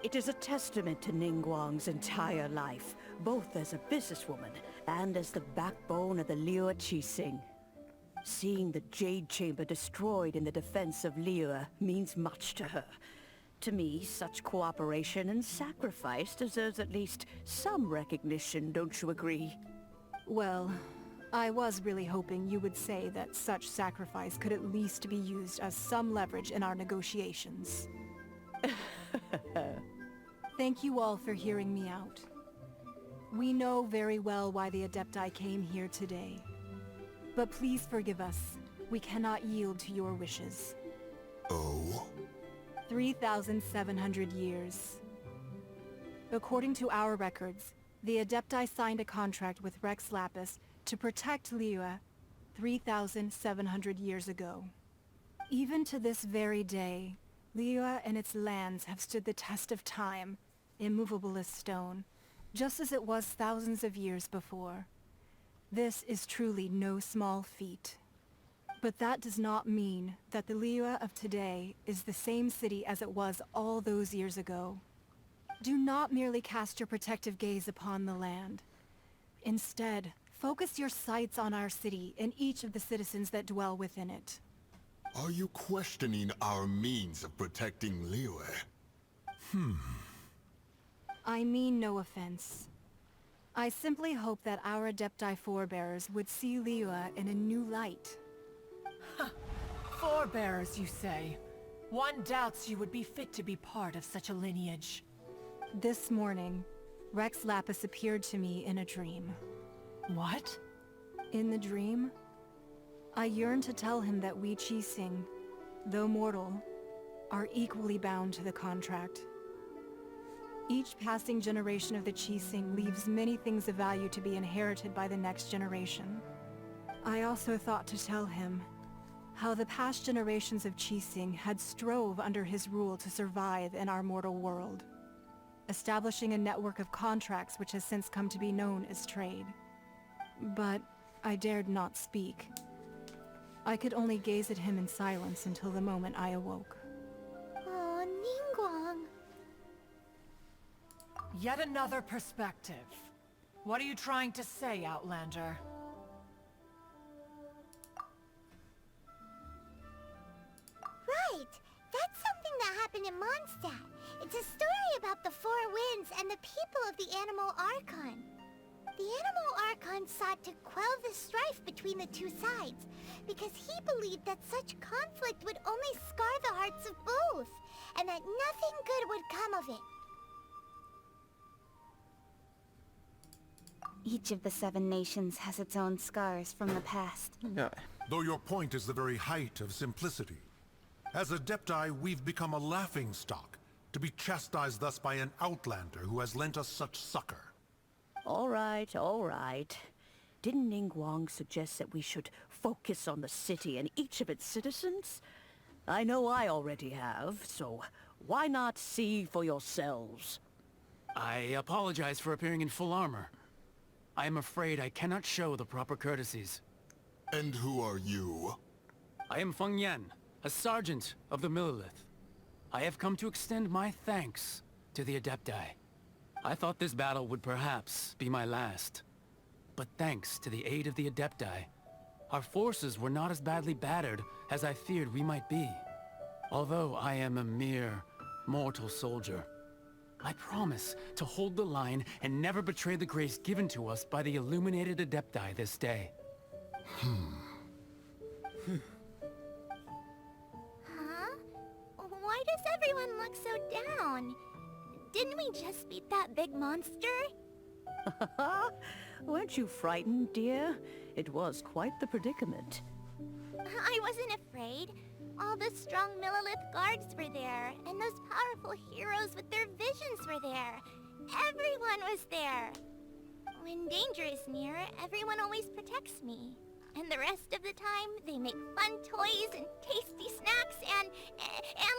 It is a testament to Ningguang's entire life, both as a businesswoman and as the backbone of the Liyue Qixing. Seeing the Jade Chamber destroyed in the defense of Liyue means much to her. To me, such cooperation and sacrifice deserves at least some recognition, don't you agree? Well, I was really hoping you would say that such sacrifice could at least be used as some leverage in our negotiations. Thank you all for hearing me out. We know very well why the Adepti came here today. But please forgive us. We cannot yield to your wishes. Oh? 3,700 years. According to our records, the Adepti signed a contract with Rex Lapis to protect Liyue 3,700 years ago. Even to this very day, Liyue and its lands have stood the test of time, immovable as stone, just as it was thousands of years before. This is truly no small feat. But that does not mean that the Liyue of today is the same city as it was all those years ago. Do not merely cast your protective gaze upon the land. Instead, focus your sights on our city and each of the citizens that dwell within it. Are you questioning our means of protecting Liyue? I mean no offense. I simply hope that our Adepti forebears would see Liyue in a new light. Forebearers, you say? One doubts you would be fit to be part of such a lineage. This morning, Rex Lapis appeared to me in a dream. What? In the dream, I yearned to tell him that we Qixing, though mortal, are equally bound to the contract. Each passing generation of the Qixing leaves many things of value to be inherited by the next generation. I also thought to tell him how the past generations of Qixing had strove under his rule to survive in our mortal world, establishing a network of contracts which has since come to be known as trade. But I dared not speak. I could only gaze at him in silence until the moment I awoke. Oh, Ningguang. Yet another perspective. What are you trying to say, Outlander? Right! That's something that happened in Mondstadt. It's a story about the Four Winds and the people of the Animal Archon. The Animal Archon sought to quell the strife between the two sides, because he believed that such conflict would only scar the hearts of both, and that nothing good would come of it. Each of the 7 nations has its own scars from the past. Jaj. Though your point is the very height of simplicity. As Adepti, we've become a laughingstock, to be chastised thus by an outlander who has lent us such succor. All right, all right. Didn't Ningguang suggest that we should focus on the city and each of its citizens? I know I already have, so why not see for yourselves? I apologize for appearing in full armor. I am afraid I cannot show the proper courtesies. And who are you? I am Feng Yan, a sergeant of the Millelith. I have come to extend my thanks to the Adepti. I thought this battle would perhaps be my last. But thanks to the aid of the Adepti, our forces were not as badly battered as I feared we might be. Although I am a mere mortal soldier, I promise to hold the line and never betray the grace given to us by the illuminated Adepti this day. Huh? Why does everyone look so down? Didn't we just beat that big monster? Weren't you frightened, dear? It was quite the predicament. I wasn't afraid. All the strong Millelith guards were there, and those powerful heroes with their visions were there. Everyone was there. When danger is near, everyone always protects me. And the rest of the time, they make fun toys and tasty snacks and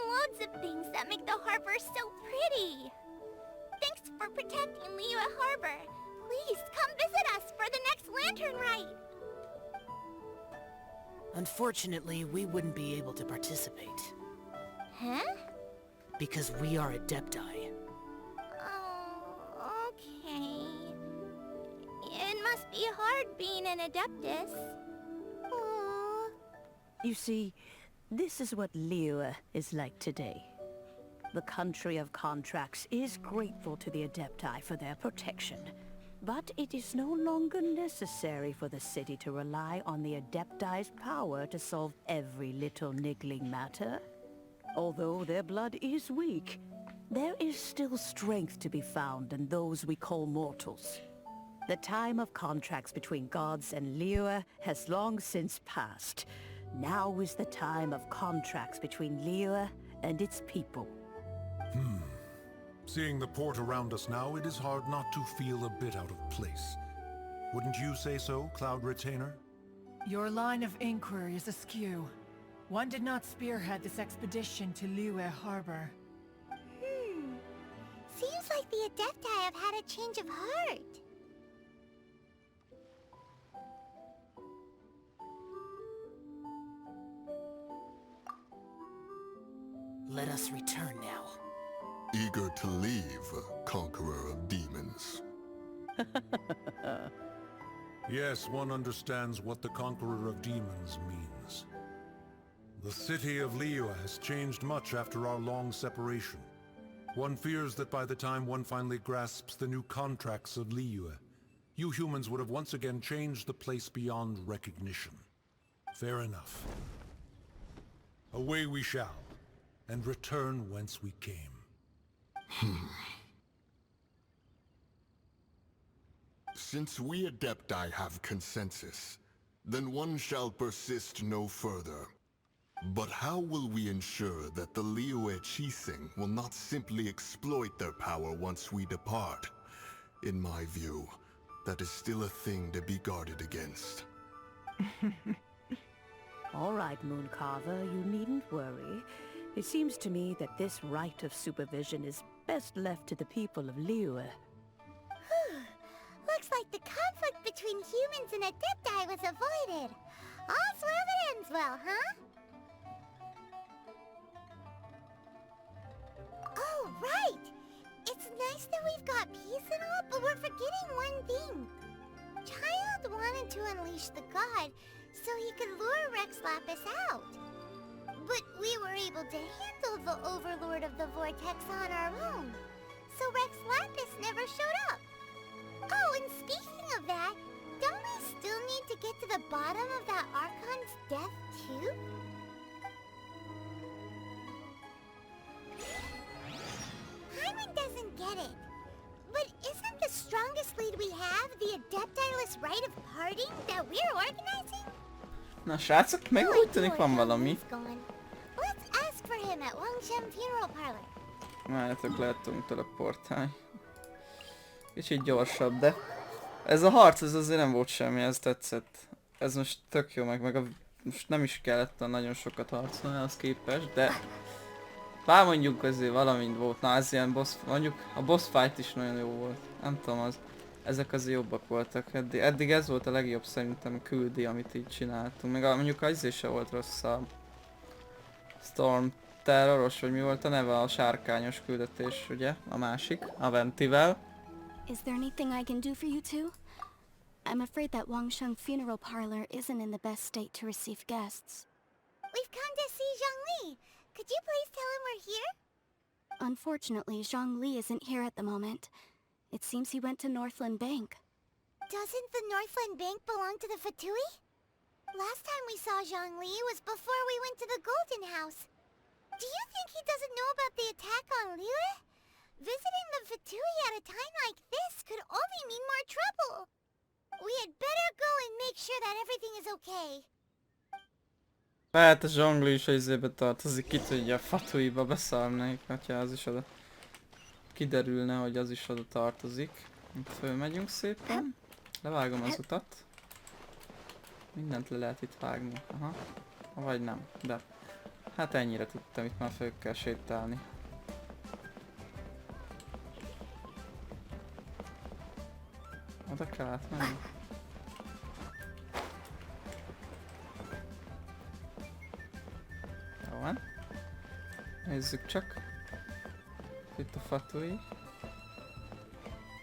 loads of things that make the harbor so pretty. Thanks for protecting Liyue Harbor. Please come visit us for the next lantern rite. Unfortunately, we wouldn't be able to participate. Huh? Because we are Adepti. Oh, okay. It must be hard being an Adeptus. Aww. You see, this is what Liyue is like today. The country of contracts is grateful to the Adepti for their protection. But it is no longer necessary for the city to rely on the Adepti's power to solve every little niggling matter. Although their blood is weak, there is still strength to be found in those we call mortals. The time of contracts between gods and Liyue has long since passed. Now is the time of contracts between Liyue and its people. Seeing the port around us now, it is hard not to feel a bit out of place. Wouldn't you say so, Cloud Retainer? Your line of inquiry is askew. One did not spearhead this expedition to Liyue Harbor. Seems like the Adepti have had a change of heart. Let us return now. Eager to leave, Conqueror of Demons. Yes, one understands what the Conqueror of Demons means. The city of Liyue has changed much after our long separation. One fears that by the time one finally grasps the new contracts of Liyue, you humans would have once again changed the place beyond recognition. Fair enough. Away we shall, and return whence we came. Since we Adepti have consensus, then one shall persist no further. But how will we ensure that the Liyue Qixing will not simply exploit their power once we depart? In my view, that is still a thing to be guarded against. All right, Mooncarver, you needn't worry. It seems to me that this right of supervision is best left to the people of Liyue. Looks like the conflict between humans and Adepti was avoided. All's well that ends well, huh? Oh, right! It's nice that we've got peace and all, but we're forgetting one thing. Child wanted to unleash the god so he could lure Rex Lapis out. But we were able to handle the Overlord of the Vortex on our own, so Rex Lapis never showed up. Oh, and speaking of that, don't we still need to get to the bottom of that Archon's death, too? Paimon doesn't get it. But isn't the strongest lead we have the Adepti-less rite of parting that we're organizing? Na srácok, meg úgy tűnik van valami. Let's ask for him at Wangshan Funeral Parlor. Várjátok, lehet tudunk teleportálni. Kicsit gyorsabb, de ez a harc, ez azért nem volt semmi, ez tetszett. Ez most tök jó, most nem is kellett nagyon sokat harcolni az képest, de bár mondjuk azért valamint volt, na ez ilyen boss, mondjuk a boss fight is nagyon jó volt, nem tudom, ezek azért jobbak voltak, eddig ez volt a legjobb szerintem a küldi, amit így csináltunk, meg mondjuk az is se volt rossz, a Storm Terroros, vagy mi volt a neve, a sárkányos küldetés, ugye, a másik, a Ventivel. Is there anything I can do for you two? I'm afraid that Wangsheng Funeral Parlor isn't in the best state to receive guests. We've come to see Zhongli. Could you please tell him we're here? Unfortunately, Zhongli isn't here at the moment. It seems he went to Northland Bank. Doesn't the Northland Bank belong to the Fatui? Last time we saw Zhongli was before we went to the Golden House. Do you think he doesn't know about the attack on Liyue? Visiting the Fatui at a time like this could only mean more trouble. We had better go and make sure that everything is okay. Lehet a Zsongli is a izébe tartozik, ki tudja, a Fatuiba beszarnék, hogyha az is oda kiderülne, hogy az is oda tartozik. Itt fölmegyünk szépen, levágom az utat. Mindent le lehet itt vágni, aha. Vagy nem, de hát ennyire tudtam, itt már föl kell sétálni. Oda kell átmenni. Jó van. Nézzük csak. Itt a Fatui.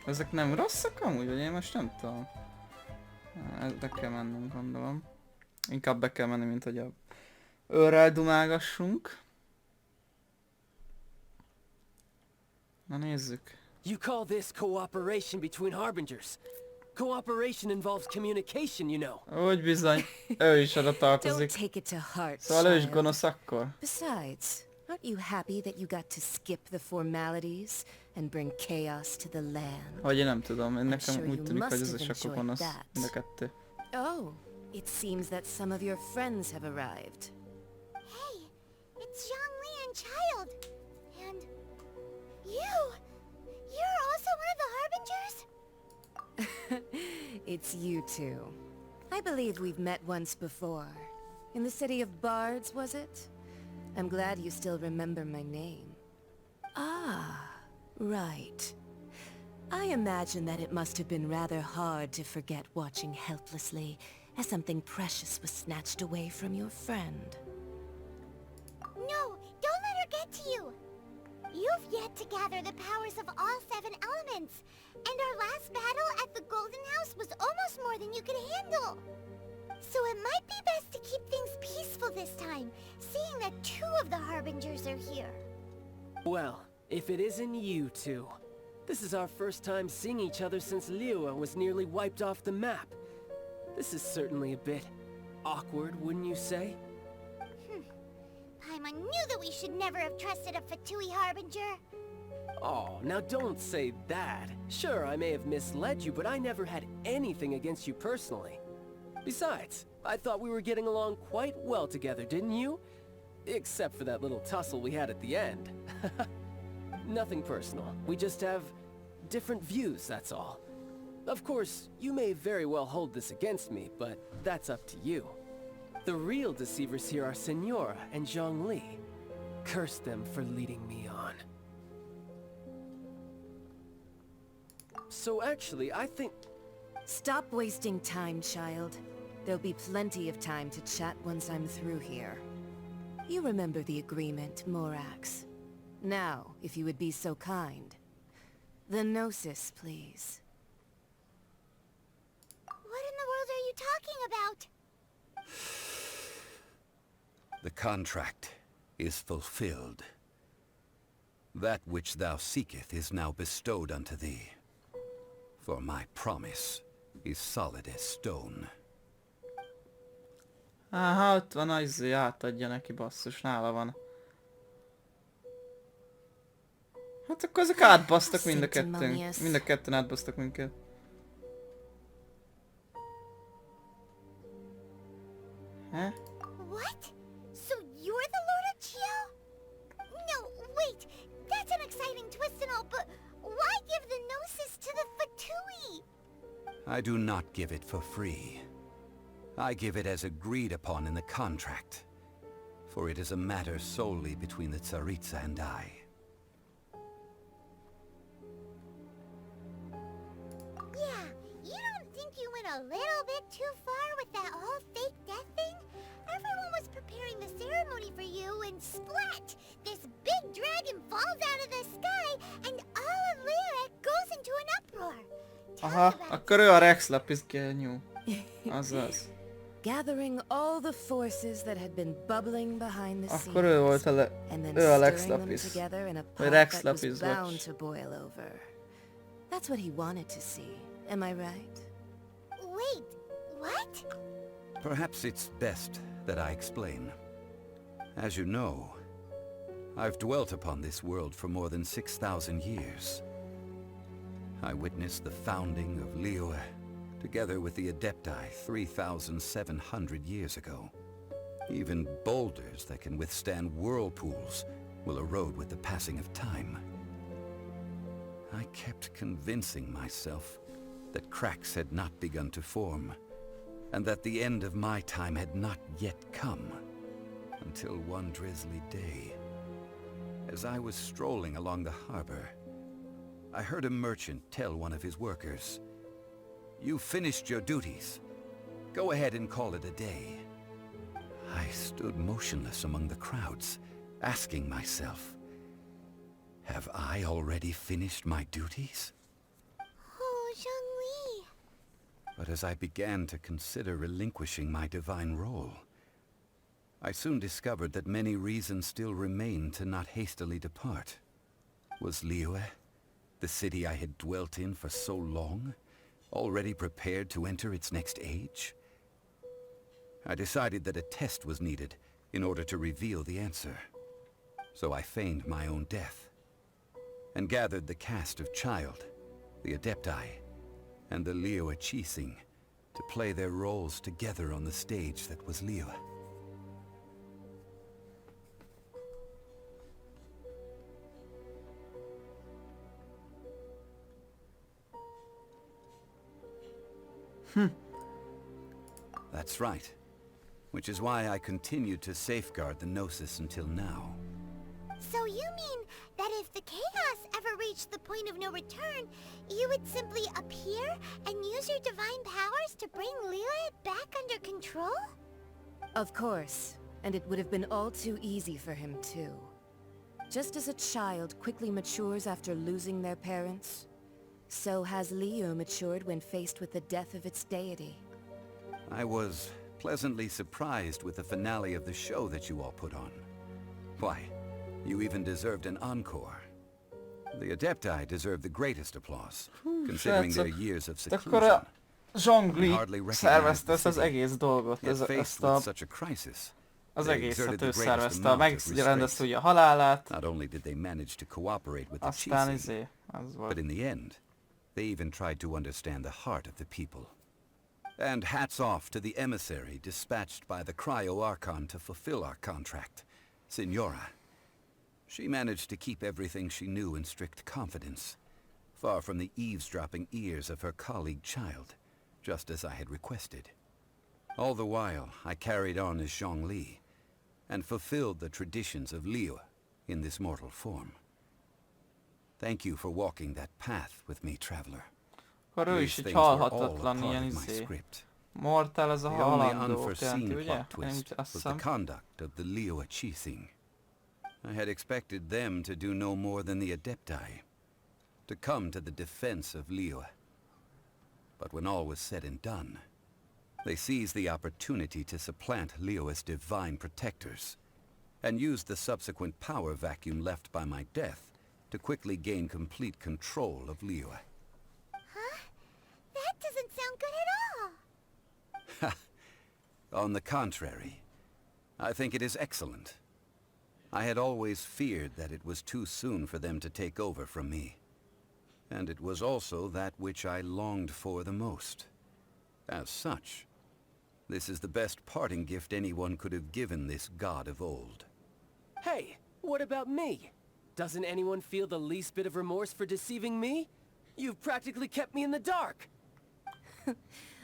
Ezek nem rosszak amúgy, vagy én most nem tudom. Be kell mennünk, gondolom. Inkább be kell menni, mint hogy a őrrel dumálgassunk. Na nézzük. You call this cooperation between harbingers? Cooperation involves communication, you know. Úgy bizony, ő is oda Don't tartozik. take it to heart, Szóval ő is child. gonosz akkor. Besides, aren't you happy that you got to skip the formalities and bring chaos to the land? Vagy én nem tudom, én I'm nekem sure úgy you tűnik, hogy must ez have is akkor enjoyed gonosz. that. Mind a kettő. Oh, it seems that some of your friends have arrived. Hey, it's Zhongli and Child. And you! You're also one of the Harbingers? It's you two. I believe we've met once before. In the city of Bards, was it? I'm glad you still remember my name. Ah, right. I imagine that it must have been rather hard to forget watching helplessly as something precious was snatched away from your friend. No, don't let her get to you. You've yet to gather the powers of all 7 elements. And our last battle at the Golden House was almost more than you could handle. So it might be best to keep things peaceful this time, seeing that 2 of the Harbingers are here. Well, if it isn't you two. This is our first time seeing each other since Liyue was nearly wiped off the map. This is certainly a bit awkward, wouldn't you say? Paimon knew that we should never have trusted a Fatui Harbinger. Oh, now don't say that. Sure, I may have misled you, but I never had anything against you personally. Besides, I thought we were getting along quite well together, didn't you? Except for that little tussle we had at the end. Nothing personal. We just have different views, that's all. Of course, you may very well hold this against me, but that's up to you. The real deceivers here are Senora and Zhongli. Curse them for leading me on. So actually, I think... Stop wasting time, child. There'll be plenty of time to chat once I'm through here. You remember the agreement, Morax. Now, if you would be so kind. The Gnosis, please. What in the world are you talking about? The contract is fulfilled. That which thou seeketh is now bestowed unto thee. For my promise is solid as stone. Áhá, ott van az izé, átadja neki, basszus, nála van. Hát akkor ezek átbasztak mind a kettőnk. Mind a ketten átbasztak minket. Huh? What? So you're the Lord of Chio? No, wait. That's an exciting twist and all, but why give the Gnosis to the Fatui? I do not give it for free. I give it as agreed upon in the contract. For it is a matter solely between the Tsaritsa and I. Yeah, you don't think you went a little bit too far with that whole fake death thing? Everyone was preparing the ceremony for you and splat! This big dragon falls out of the sky and all of Lyric goes into an uproar. Aha, akkor ő a Rex Lapis genyú. Azaz. Gathering all the forces that had been bubbling behind the scenes. Akkor ő volt and then ő a Lex stirring them Lapis. together in a Vagy pot Rex that was Lapis bound vagy. to boil over. That's what he wanted to see. Am I right? Wait, what? Perhaps it's best that I explain. As you know, I've dwelt upon this world for more than 6,000 years. I witnessed the founding of Liyue, together with the Adepti 3,700 years ago. Even boulders that can withstand whirlpools will erode with the passing of time. I kept convincing myself that cracks had not begun to form, and that the end of my time had not yet come, until one drizzly day. As I was strolling along the harbor, I heard a merchant tell one of his workers, "You finished your duties. Go ahead and call it a day." I stood motionless among the crowds, asking myself, have I already finished my duties? Oh, Zhongli. But as I began to consider relinquishing my divine role, I soon discovered that many reasons still remained to not hastily depart. Was Liyue, The city I had dwelt in for so long, already prepared to enter its next age? I decided that a test was needed in order to reveal the answer. So I feigned my own death, and gathered the cast of Child, the Adepti, and the Liyue Qixing to play their roles together on the stage that was Liyue. That's right. Which is why I continued to safeguard the Gnosis until now. So you mean that if the chaos ever reached the point of no return, you would simply appear and use your divine powers to bring Liyue back under control? Of course, and it would have been all too easy for him too. Just as a child quickly matures after losing their parents, so has Liyue matured when faced with the death of its deity. I was pleasantly surprised with the finale of the show that you all put on. Why, you even deserved an encore. The Adepti deserve the greatest applause, considering their years of seclusion. Akkor a Zsongli Hardly recognized szervezte the ezt az city, egész dolgot, yet faced ezt with a... such a crisis. Az They egészet exerted ő the greatest szervezte, amount of megrendezte restraint. ugye a halálát, Not only did they manage to cooperate with the aztán Qixing, az volt. but in the end, they even tried to understand the heart of the people. And hats off to the emissary dispatched by the Cryo-Archon to fulfill our contract, Signora. She managed to keep everything she knew in strict confidence, far from the eavesdropping ears of her colleague Child, just as I had requested. All the while, I carried on as Zhongli, and fulfilled the traditions of Liyue in this mortal form. Thank you for walking that path with me, traveler. Akkor ő is egy halhatatlan ilyen Mortal, ez a halandót jelenti, ugye? Én azt Was the hiszem. conduct of the Liyue Qixing. I had expected them to do no more than the Adepti, to come to the defense of Liyue. But when all was said and done, they seized the opportunity to supplant Liyue's divine protectors, and used the subsequent power vacuum left by my death to quickly gain complete control of Liyue. Huh? That doesn't sound good at all. On the contrary, I think it is excellent. I had always feared that it was too soon for them to take over from me. And it was also that which I longed for the most. As such, this is the best parting gift anyone could have given this god of old. Hey, what about me? Doesn't anyone feel the least bit of remorse for deceiving me? You've practically kept me in the dark.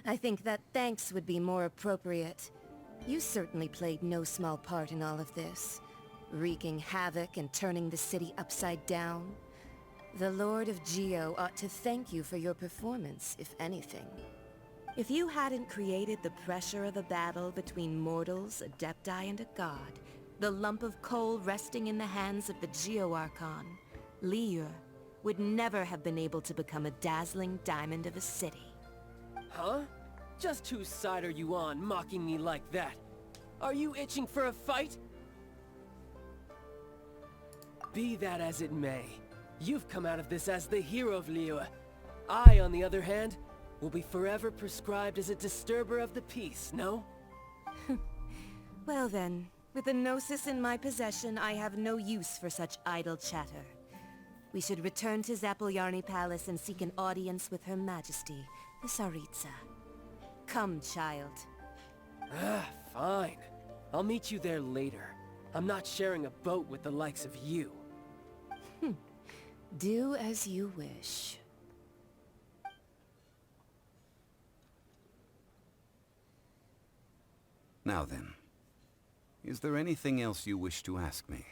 I think that thanks would be more appropriate. You certainly played no small part in all of this, wreaking havoc and turning the city upside down. The Lord of Geo ought to thank you for your performance, if anything. If you hadn't created the pressure of a battle between mortals, Adepti, and a god, the lump of coal resting in the hands of the Geo-Archon, Liyue, would never have been able to become a dazzling diamond of a city. Huh? Just whose side are you on, mocking me like that? Are you itching for a fight? Be that as it may, you've come out of this as the hero of Liyue. I, on the other hand, will be forever prescribed as a disturber of the peace, no? Well then, with the Gnosis in my possession, I have no use for such idle chatter. We should return to Zapoljarny Palace and seek an audience with Her Majesty, the Tsaritsa. Come, child. Fine. I'll meet you there later. I'm not sharing a boat with the likes of you. Do as you wish. Now then, is there anything else you wish to ask me?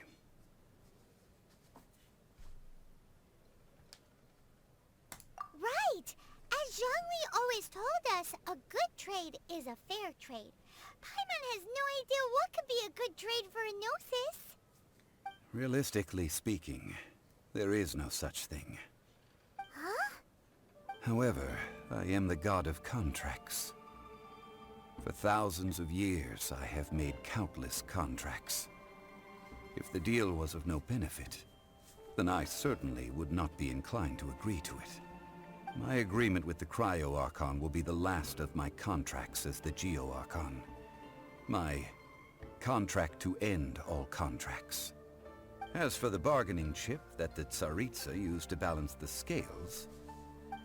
Right! As Zhongli always told us, a good trade is a fair trade. Paimon has no idea what could be a good trade for a Gnosis. Realistically speaking, there is no such thing. Huh? However, I am the god of contracts. For thousands of years, I have made countless contracts. If the deal was of no benefit, then I certainly would not be inclined to agree to it. My agreement with the Cryo-Archon will be the last of my contracts as the Geo-Archon. My contract to end all contracts. As for the bargaining chip that the Tsaritsa used to balance the scales,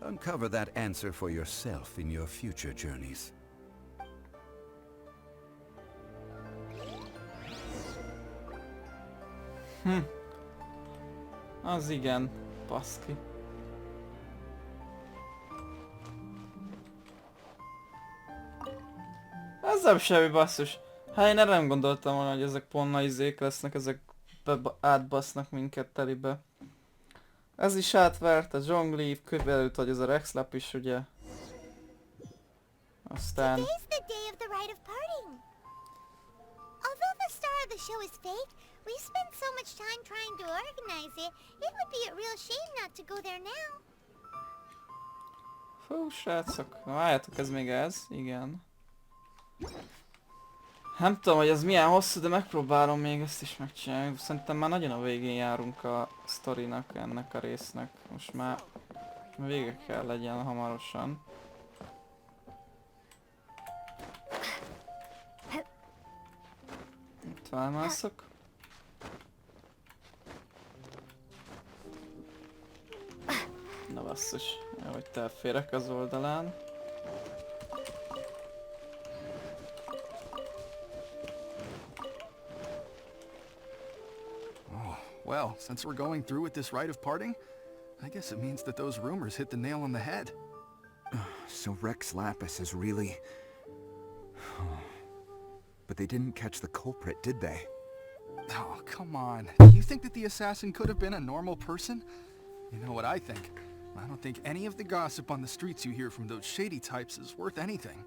uncover that answer for yourself in your future journeys. Az igen, baszki. Ez nem semmi basszus. Hát én erre nem gondoltam volna, hogy ezek ponna izék lesznek, ezek átbasznak minket telibe. Ez is átvert, a Zsongli, körülbelül, hogy ez a Rex Lapis, ugye. Aztán... Today's the day of the rite of parting. Although the star of the show is fake, we spent so much time trying to organize it, it would be a real shame not to go there now. Fú, srácok, na várjátok, ez még ez, igen. Nem tudom, hogy ez milyen hosszú, de megpróbálom még ezt is megcsinálni. Szerintem már nagyon a végén járunk a sztorinak, ennek a résznek. Most már vége kell legyen hamarosan. Itt felmászok. Na basszus, jó, hogy te elférek az oldalán. Well, since we're going through with this rite of parting, I guess it means that those rumors hit the nail on the head. So Rex Lapis is really... But they didn't catch the culprit, did they? Oh, come on. Do you think that the assassin could have been a normal person? You know what I think? I don't think any of the gossip on the streets you hear from those shady types is worth anything.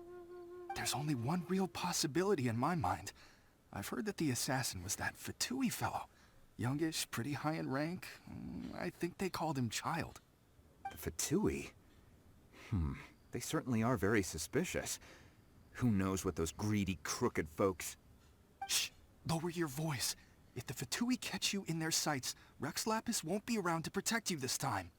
There's only one real possibility in my mind. I've heard that the assassin was that Fatui fellow. Youngish, pretty high in rank. I think they called him Child. The Fatui? They certainly are very suspicious. Who knows what those greedy, crooked folks... Shh! Lower your voice. If the Fatui catch you in their sights, Rex Lapis won't be around to protect you this time.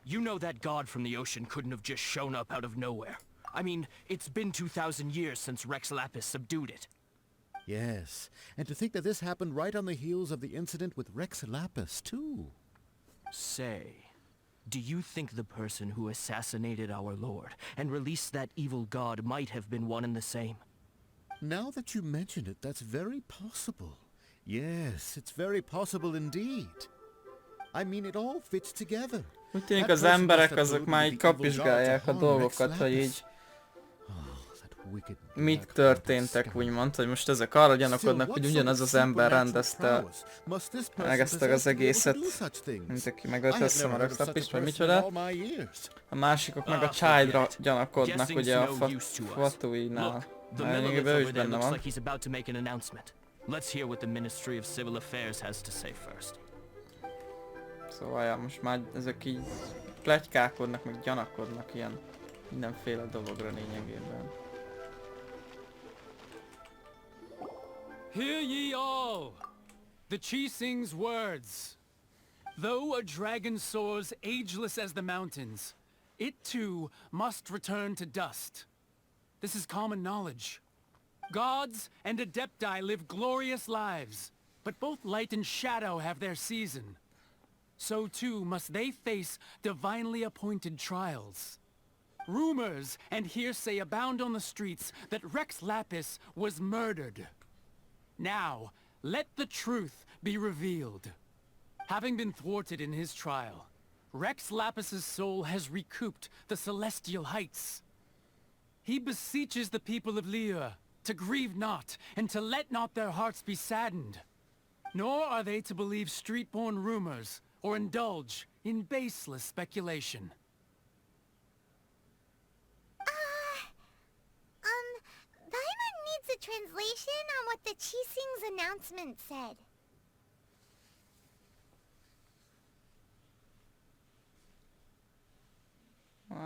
You know that god from the ocean couldn't have just shown up out of nowhere. I mean, it's been 2,000 years since Rex Lapis subdued it. Yes, and to think that this happened right on the heels of the incident with Rex Lapis, too. Say, do you think the person who assassinated our lord and released that evil god might have been one and the same? Now that you mention it, that's very possible. Yes, it's very possible indeed. I mean, it all fits together. Úgy tűnik az emberek azok már így kapizsgálják a dolgokat, hogy így mit történtek, úgymond, hogy most ezek arra gyanakodnak, hogy ugyanaz az ember rendezte meg ezt az egészet, mint aki megöltesse a Rex Lapist, vagy micsoda. A másikok meg a Childra gyanakodnak, ugye a Fatui-nál. Lényegében ő is benne van. Let's hear what the Ministry of Civil Affairs has to say first. Szóval ja, most már ezek így pletykálkodnak, meg gyanakodnak ilyen mindenféle dologra lényegében. Hear ye all! The Chising's words. Though a dragon soars ageless as the mountains, it too must return to dust. This is common knowledge. Gods and Adepti live glorious lives, but both light and shadow have their season. So too must they face divinely appointed trials. Rumors and hearsay abound on the streets that Rex Lapis was murdered. Now, let the truth be revealed. Having been thwarted in his trial, Rex Lapis's soul has recouped the celestial heights. He beseeches the people of Liyue to grieve not and to let not their hearts be saddened. Nor are they to believe street-born rumors or indulge in baseless speculation. Paimon needs a translation on what the Chising's announcement said.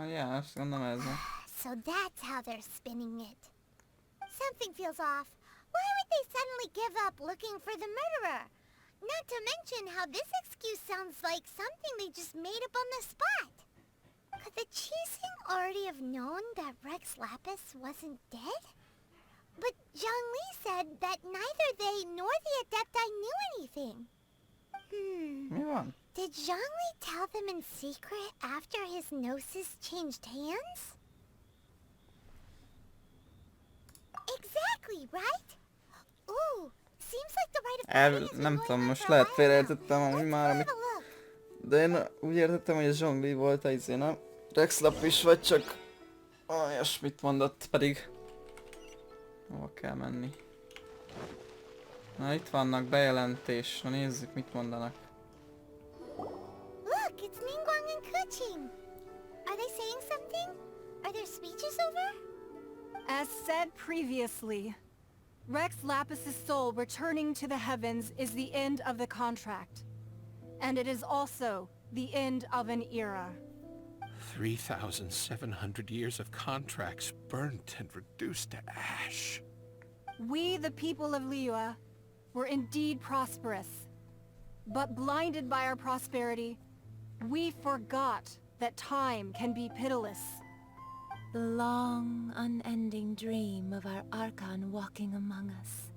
Yeah, ezt gondolom ez. So that's how they're spinning it. Something feels off. Why would they suddenly give up looking for the murderer? Not to mention how this excuse sounds like something they just made up on the spot. Could the Qixing already have known that Rex Lapis wasn't dead? But Zhongli said that neither they nor the Adepti knew anything. Mi van? Did Zhongli tell them in secret after his gnosis changed hands? Exactly, right? Ooh, seems like the rite of passing is Nem been tudom, going on most for a lehet while félreértettem now. amúgy Let's már, go amit... have a look. De én úgy értettem, hogy a Zsongli volt a izé, nem? Rex Lapis vagy csak... Olyasmit mondott, pedig... Hova kell menni? Na itt vannak, bejelentés. Na nézzük, mit mondanak. Look, it's Ningguang and Keqing. Are they saying something? Are their speeches over? As said previously, Rex Lapis's soul returning to the heavens is the end of the contract. And it is also the end of an era. 3,700 years of contracts burnt and reduced to ash. We, the people of Liyue, were indeed prosperous. But blinded by our prosperity, we forgot that time can be pitiless. The long, unending dream of our Archon walking among us.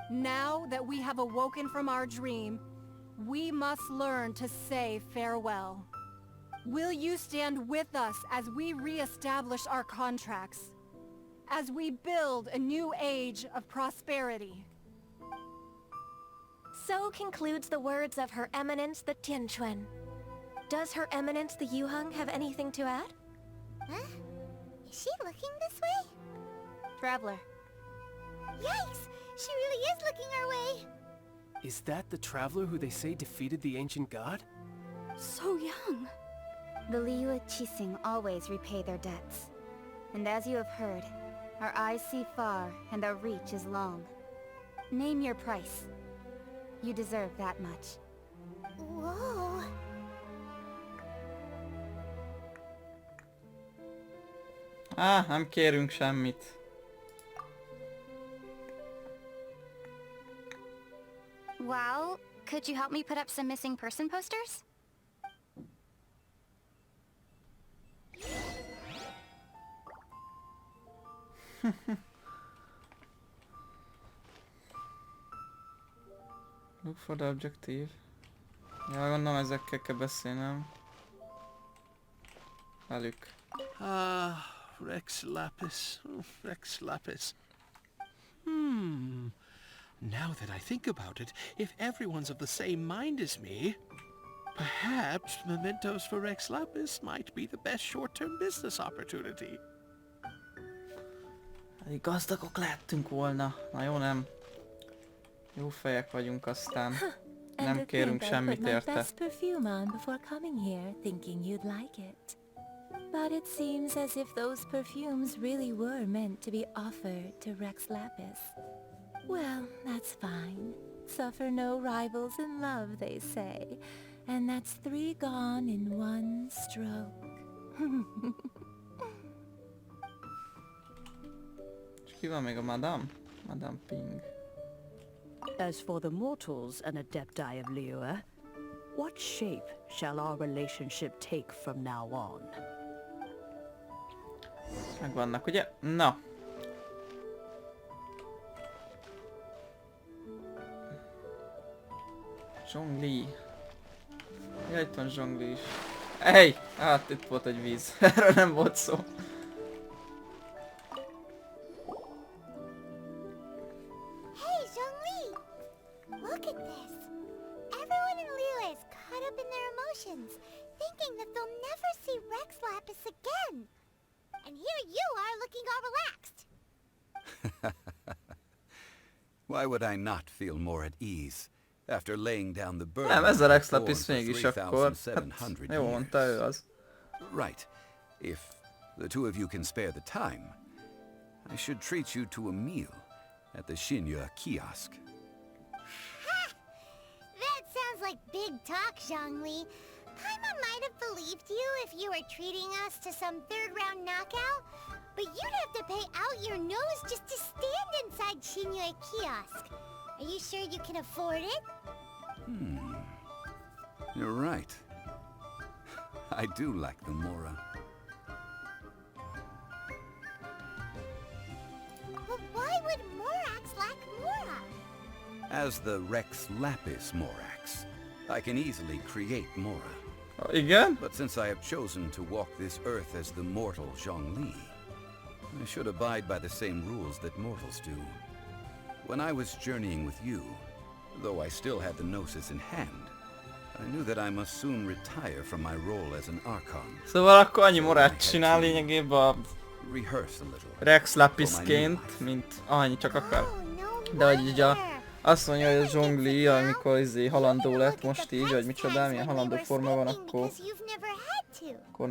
Now that we have awoken from our dream, we must learn to say farewell. Will you stand with us as we re-establish our contracts? As we build a new age of prosperity? So concludes the words of Her Eminence the Tianquan. Does Her Eminence the Yuheng have anything to add? Huh? Is she looking this way? Traveler. Yikes! She really is looking our way! Is that the traveler who they say defeated the ancient god? So young. The Liyue Qixing always repay their debts. And as you have heard, our eyes see far and our reach is long. Name your price. You deserve that much. Whoa! Nem kérünk semmit. Well, could you help me put up some missing person posters? Look for the objective. Ja, gondolom ezekkel kell beszélnem. Velük. Rex Lapis. Oh, Rex Lapis. Now that I think about it, if everyone's of the same mind as me, perhaps mementos for Rex Lapis might be the best short-term business opportunity. Gazdagok lehettünk volna. Na jó, nem. Jó fejek vagyunk aztán. Nem kérünk semmit érte. Best perfume on before coming here, thinking you'd like it. But it seems as if those perfumes really were meant to be offered to Rex Lapis. Well, that's fine. Suffer no rivals in love, they say. And that's 3 gone in 1 stroke. És ki van még a Madame? Madame Ping. As for the mortals and Adepti of Liyue, what shape shall our relationship take from now on? Megvannak, ugye? Na. Zsongli. Ja, itt van Zsongli is. Hey! Hát itt volt egy víz. Erről nem volt szó. Hey, Zhongli! Look at this. Everyone in Liyue is caught up in their emotions, thinking that they'll never see Rex Lapis again. And here you are looking all relaxed. Why would I not feel more at ease after laying down the burden Nem, ez a Rex borne Lapis for mégis akkor. Hát, 3,700 jó mondta ő az. Right. If the two of you can spare the time, I should treat you to a meal at the Shinya kiosk. That sounds like big talk, Zhongli. Paimon might have believed you if you were treating us to some third-round knockout, but you'd have to pay out your nose just to stand inside Shinyue kiosk. Are you sure you can afford it? You're right. I do like the Mora. But why would Morax lack Mora? As the Rex Lapis Morax, I can easily create Mora. Igen? But since I have chosen to walk this earth as the mortal Zhongli, I should abide by the same rules that mortals do. When I was journeying with you, though I still had the Gnosis in hand, I knew that I must soon retire from my role as an Archon. Szóval akkor annyi morát csinál lényegében a Rehearse a little. Rex Lapisként, mint annyi csak akar. De hogy így azt mondja, hogy a Zhongli, amikor halandó lett most így, vagy micsoda, milyen halandó forma van,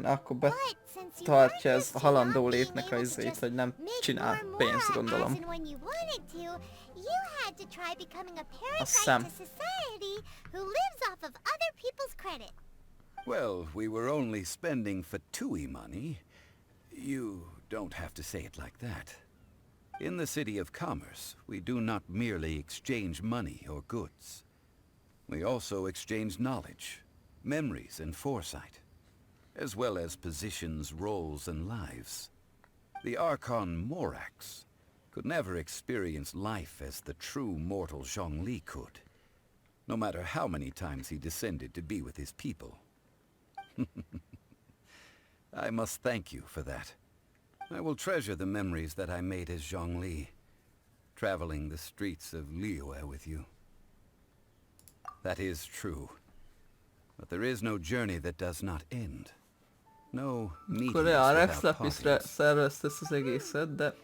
akkor betartja ez a halandó létnek a izét, hogy nem csinál pénzt, gondolom. Azt hiszem. Well, we were only spending Fatui money. You don't have to say it like that. In the City of Commerce, we do not merely exchange money or goods. We also exchange knowledge, memories and foresight, as well as positions, roles and lives. The Archon Morax could never experience life as the true mortal Zhongli could, no matter how many times he descended to be with his people. I must thank you for that. I will treasure the memories that I made as Zhongli, traveling the streets of Liyue with you. That is true. But there is no journey that does not end. No meetings without parties. Szervezte ezt az egészet, de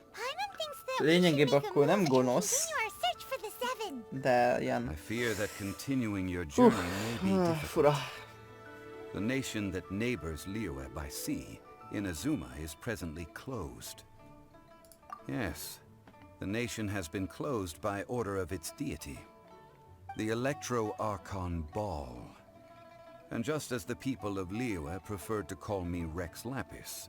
lényegében akkor nem gonosz. De ilyen... I fear that continuing your journey may be difficult. Fura. The nation that neighbors Liyue by sea, Inazuma, is presently closed. Yes, the nation has been closed by order of its deity, the Electro-Archon Ball. And just as the people of Liyue preferred to call me Rex Lapis,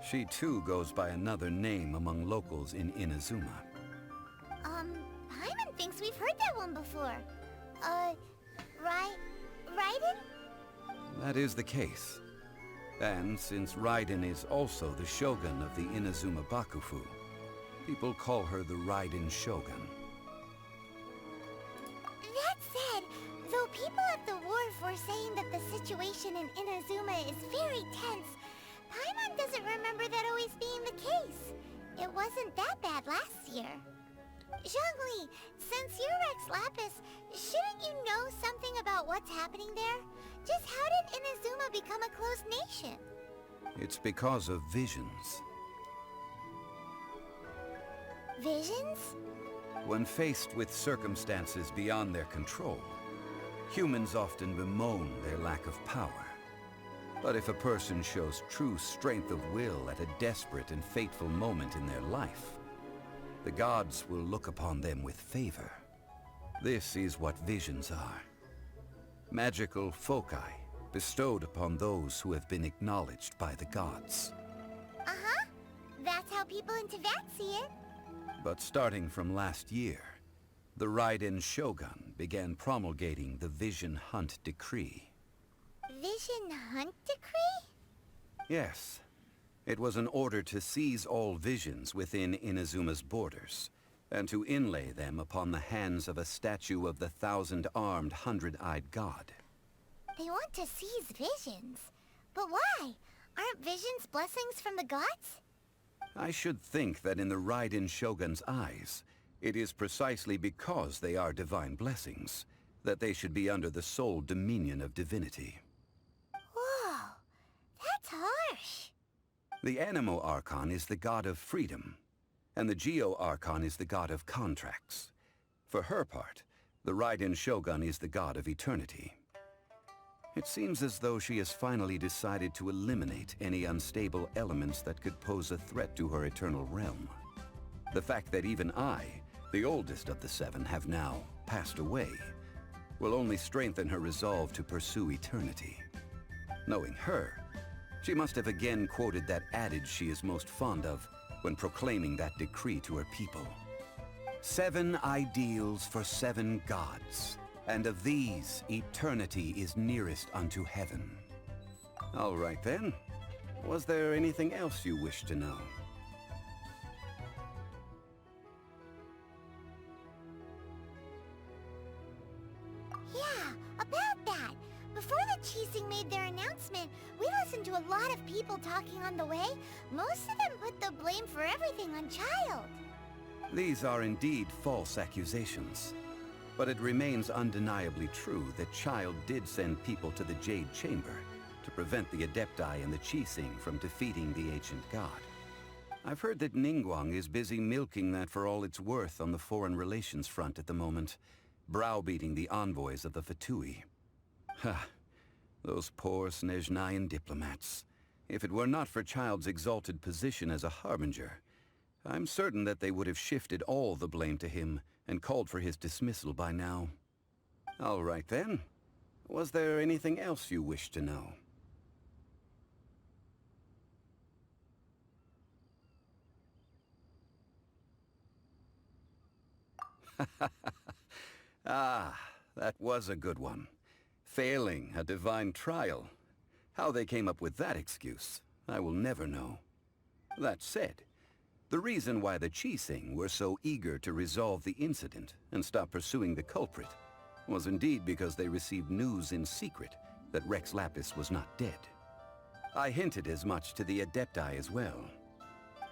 she too goes by another name among locals in Inazuma. Paimon thinks we've heard that one before. Raiden? That is the case. And since Raiden is also the shogun of the Inazuma Bakufu, people call her the Raiden Shogun. That said, though people at the wharf were saying that the situation in Inazuma is very tense, Paimon doesn't remember that always being the case. It wasn't that bad last year. Zhongli, since you're Rex Lapis, shouldn't you know something about what's happening there? Just how did Inazuma become a closed nation? It's because of visions. Visions? When faced with circumstances beyond their control, humans often bemoan their lack of power. But if a person shows true strength of will at a desperate and fateful moment in their life, the gods will look upon them with favor. This is what visions are. Magical foci bestowed upon those who have been acknowledged by the gods. Uh-huh. That's how people in Teyvat see it. But starting from last year, the Raiden Shogun began promulgating the Vision Hunt Decree. Vision Hunt Decree? Yes. It was an order to seize all visions within Inazuma's borders, and to inlay them upon the hands of a statue of the 1,000-armed, 100-eyed god. They want to seize visions. But why? Aren't visions blessings from the gods? I should think that in the Raiden Shogun's eyes, it is precisely because they are divine blessings that they should be under the sole dominion of divinity. Whoa, that's harsh. The Animo Archon is the god of freedom, and the Geo Archon is the god of contracts. For her part, the Raiden Shogun is the god of eternity. It seems as though she has finally decided to eliminate any unstable elements that could pose a threat to her eternal realm. The fact that even I, the oldest of the seven, have now passed away, will only strengthen her resolve to pursue eternity. Knowing her, she must have again quoted that adage she is most fond of, when proclaiming that decree to her people. 7 ideals for 7 gods, and of these, eternity is nearest unto heaven. All right then. Was there anything else you wish to know? Yeah, about that. Before the Chising made their announcement, we listened to a lot of people talking on the way. Most of them put the blame for everything on Child. These are indeed false accusations. But it remains undeniably true that Child did send people to the Jade Chamber to prevent the Adepti and the Chising from defeating the ancient god. I've heard that Ningguang is busy milking that for all it's worth on the foreign relations front at the moment, browbeating the envoys of the Fatui. Ha! Those poor Snezhnayan diplomats. If it were not for Child's exalted position as a harbinger, I'm certain that they would have shifted all the blame to him and called for his dismissal by now. All right then. Was there anything else you wish to know? Ah, that was a good one. Failing a divine trial. How they came up with that excuse, I will never know. That said, the reason why the Chising were so eager to resolve the incident and stop pursuing the culprit was indeed because they received news in secret that Rex Lapis was not dead. I hinted as much to the Adepti as well.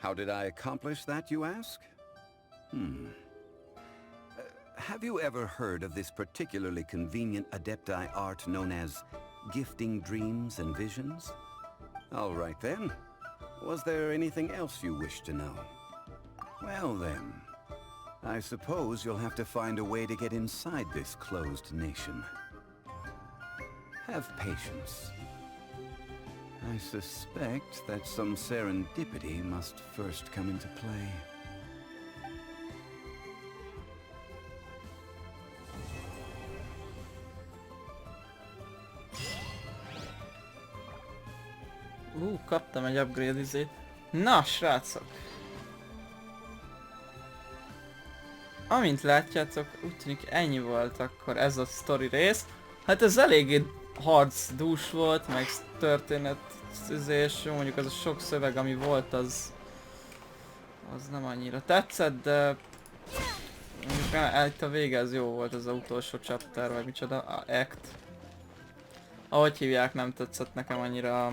How did I accomplish that, you ask? Have you ever heard of this particularly convenient Adepti art known as gifting dreams and visions? All right then. Was there anything else you wish to know? Well then, I suppose you'll have to find a way to get inside this closed nation. Have patience. I suspect that some serendipity must first come into play. Kaptam egy upgrade izét. Na, srácok! Amint látjátok, úgy tűnik ennyi volt akkor ez a sztori rész. Hát ez eléggé harcdús volt, meg történetizés, mondjuk az a sok szöveg ami volt az nem annyira tetszett, de mondjuk itt a vége az jó volt, az utolsó chapter, vagy micsoda, act. Ahogy hívják, nem tetszett nekem annyira.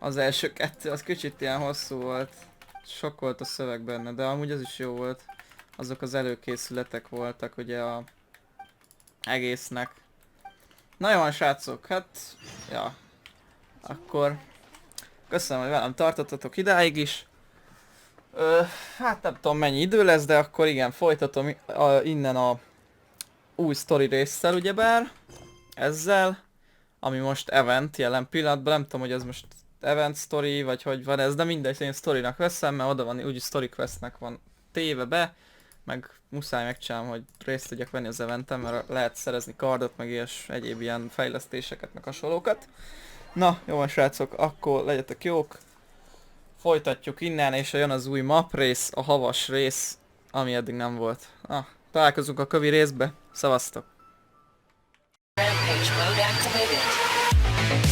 Az első 2, az kicsit ilyen hosszú volt. Sok volt a szöveg benne, de amúgy az is jó volt. Azok az előkészületek voltak ugye a egésznek. Na jó, srácok, hát... Ja. Akkor... Köszönöm, hogy velem tartottatok idáig is. Hát nem tudom mennyi idő lesz, de akkor igen, folytatom innen a új sztori résszel ugyebár. Ezzel. Ami most event jelen pillanatban, nem tudom, hogy ez most event story, vagy hogy van ez, de mindegy, én storynak veszem, mert oda van, úgyis story questnek van téve be, meg muszáj megcsinálnom, hogy részt tudjak venni az eventen, mert lehet szerezni kardot, meg és egyéb ilyen fejlesztéseket, meg hasonlókat. Na, jó van srácok, akkor legyetek jók, folytatjuk innen, és jön az új map rész, a havas rész, ami eddig nem volt. Találkozunk a kövi részbe, szevasztok! Rampage mode activated.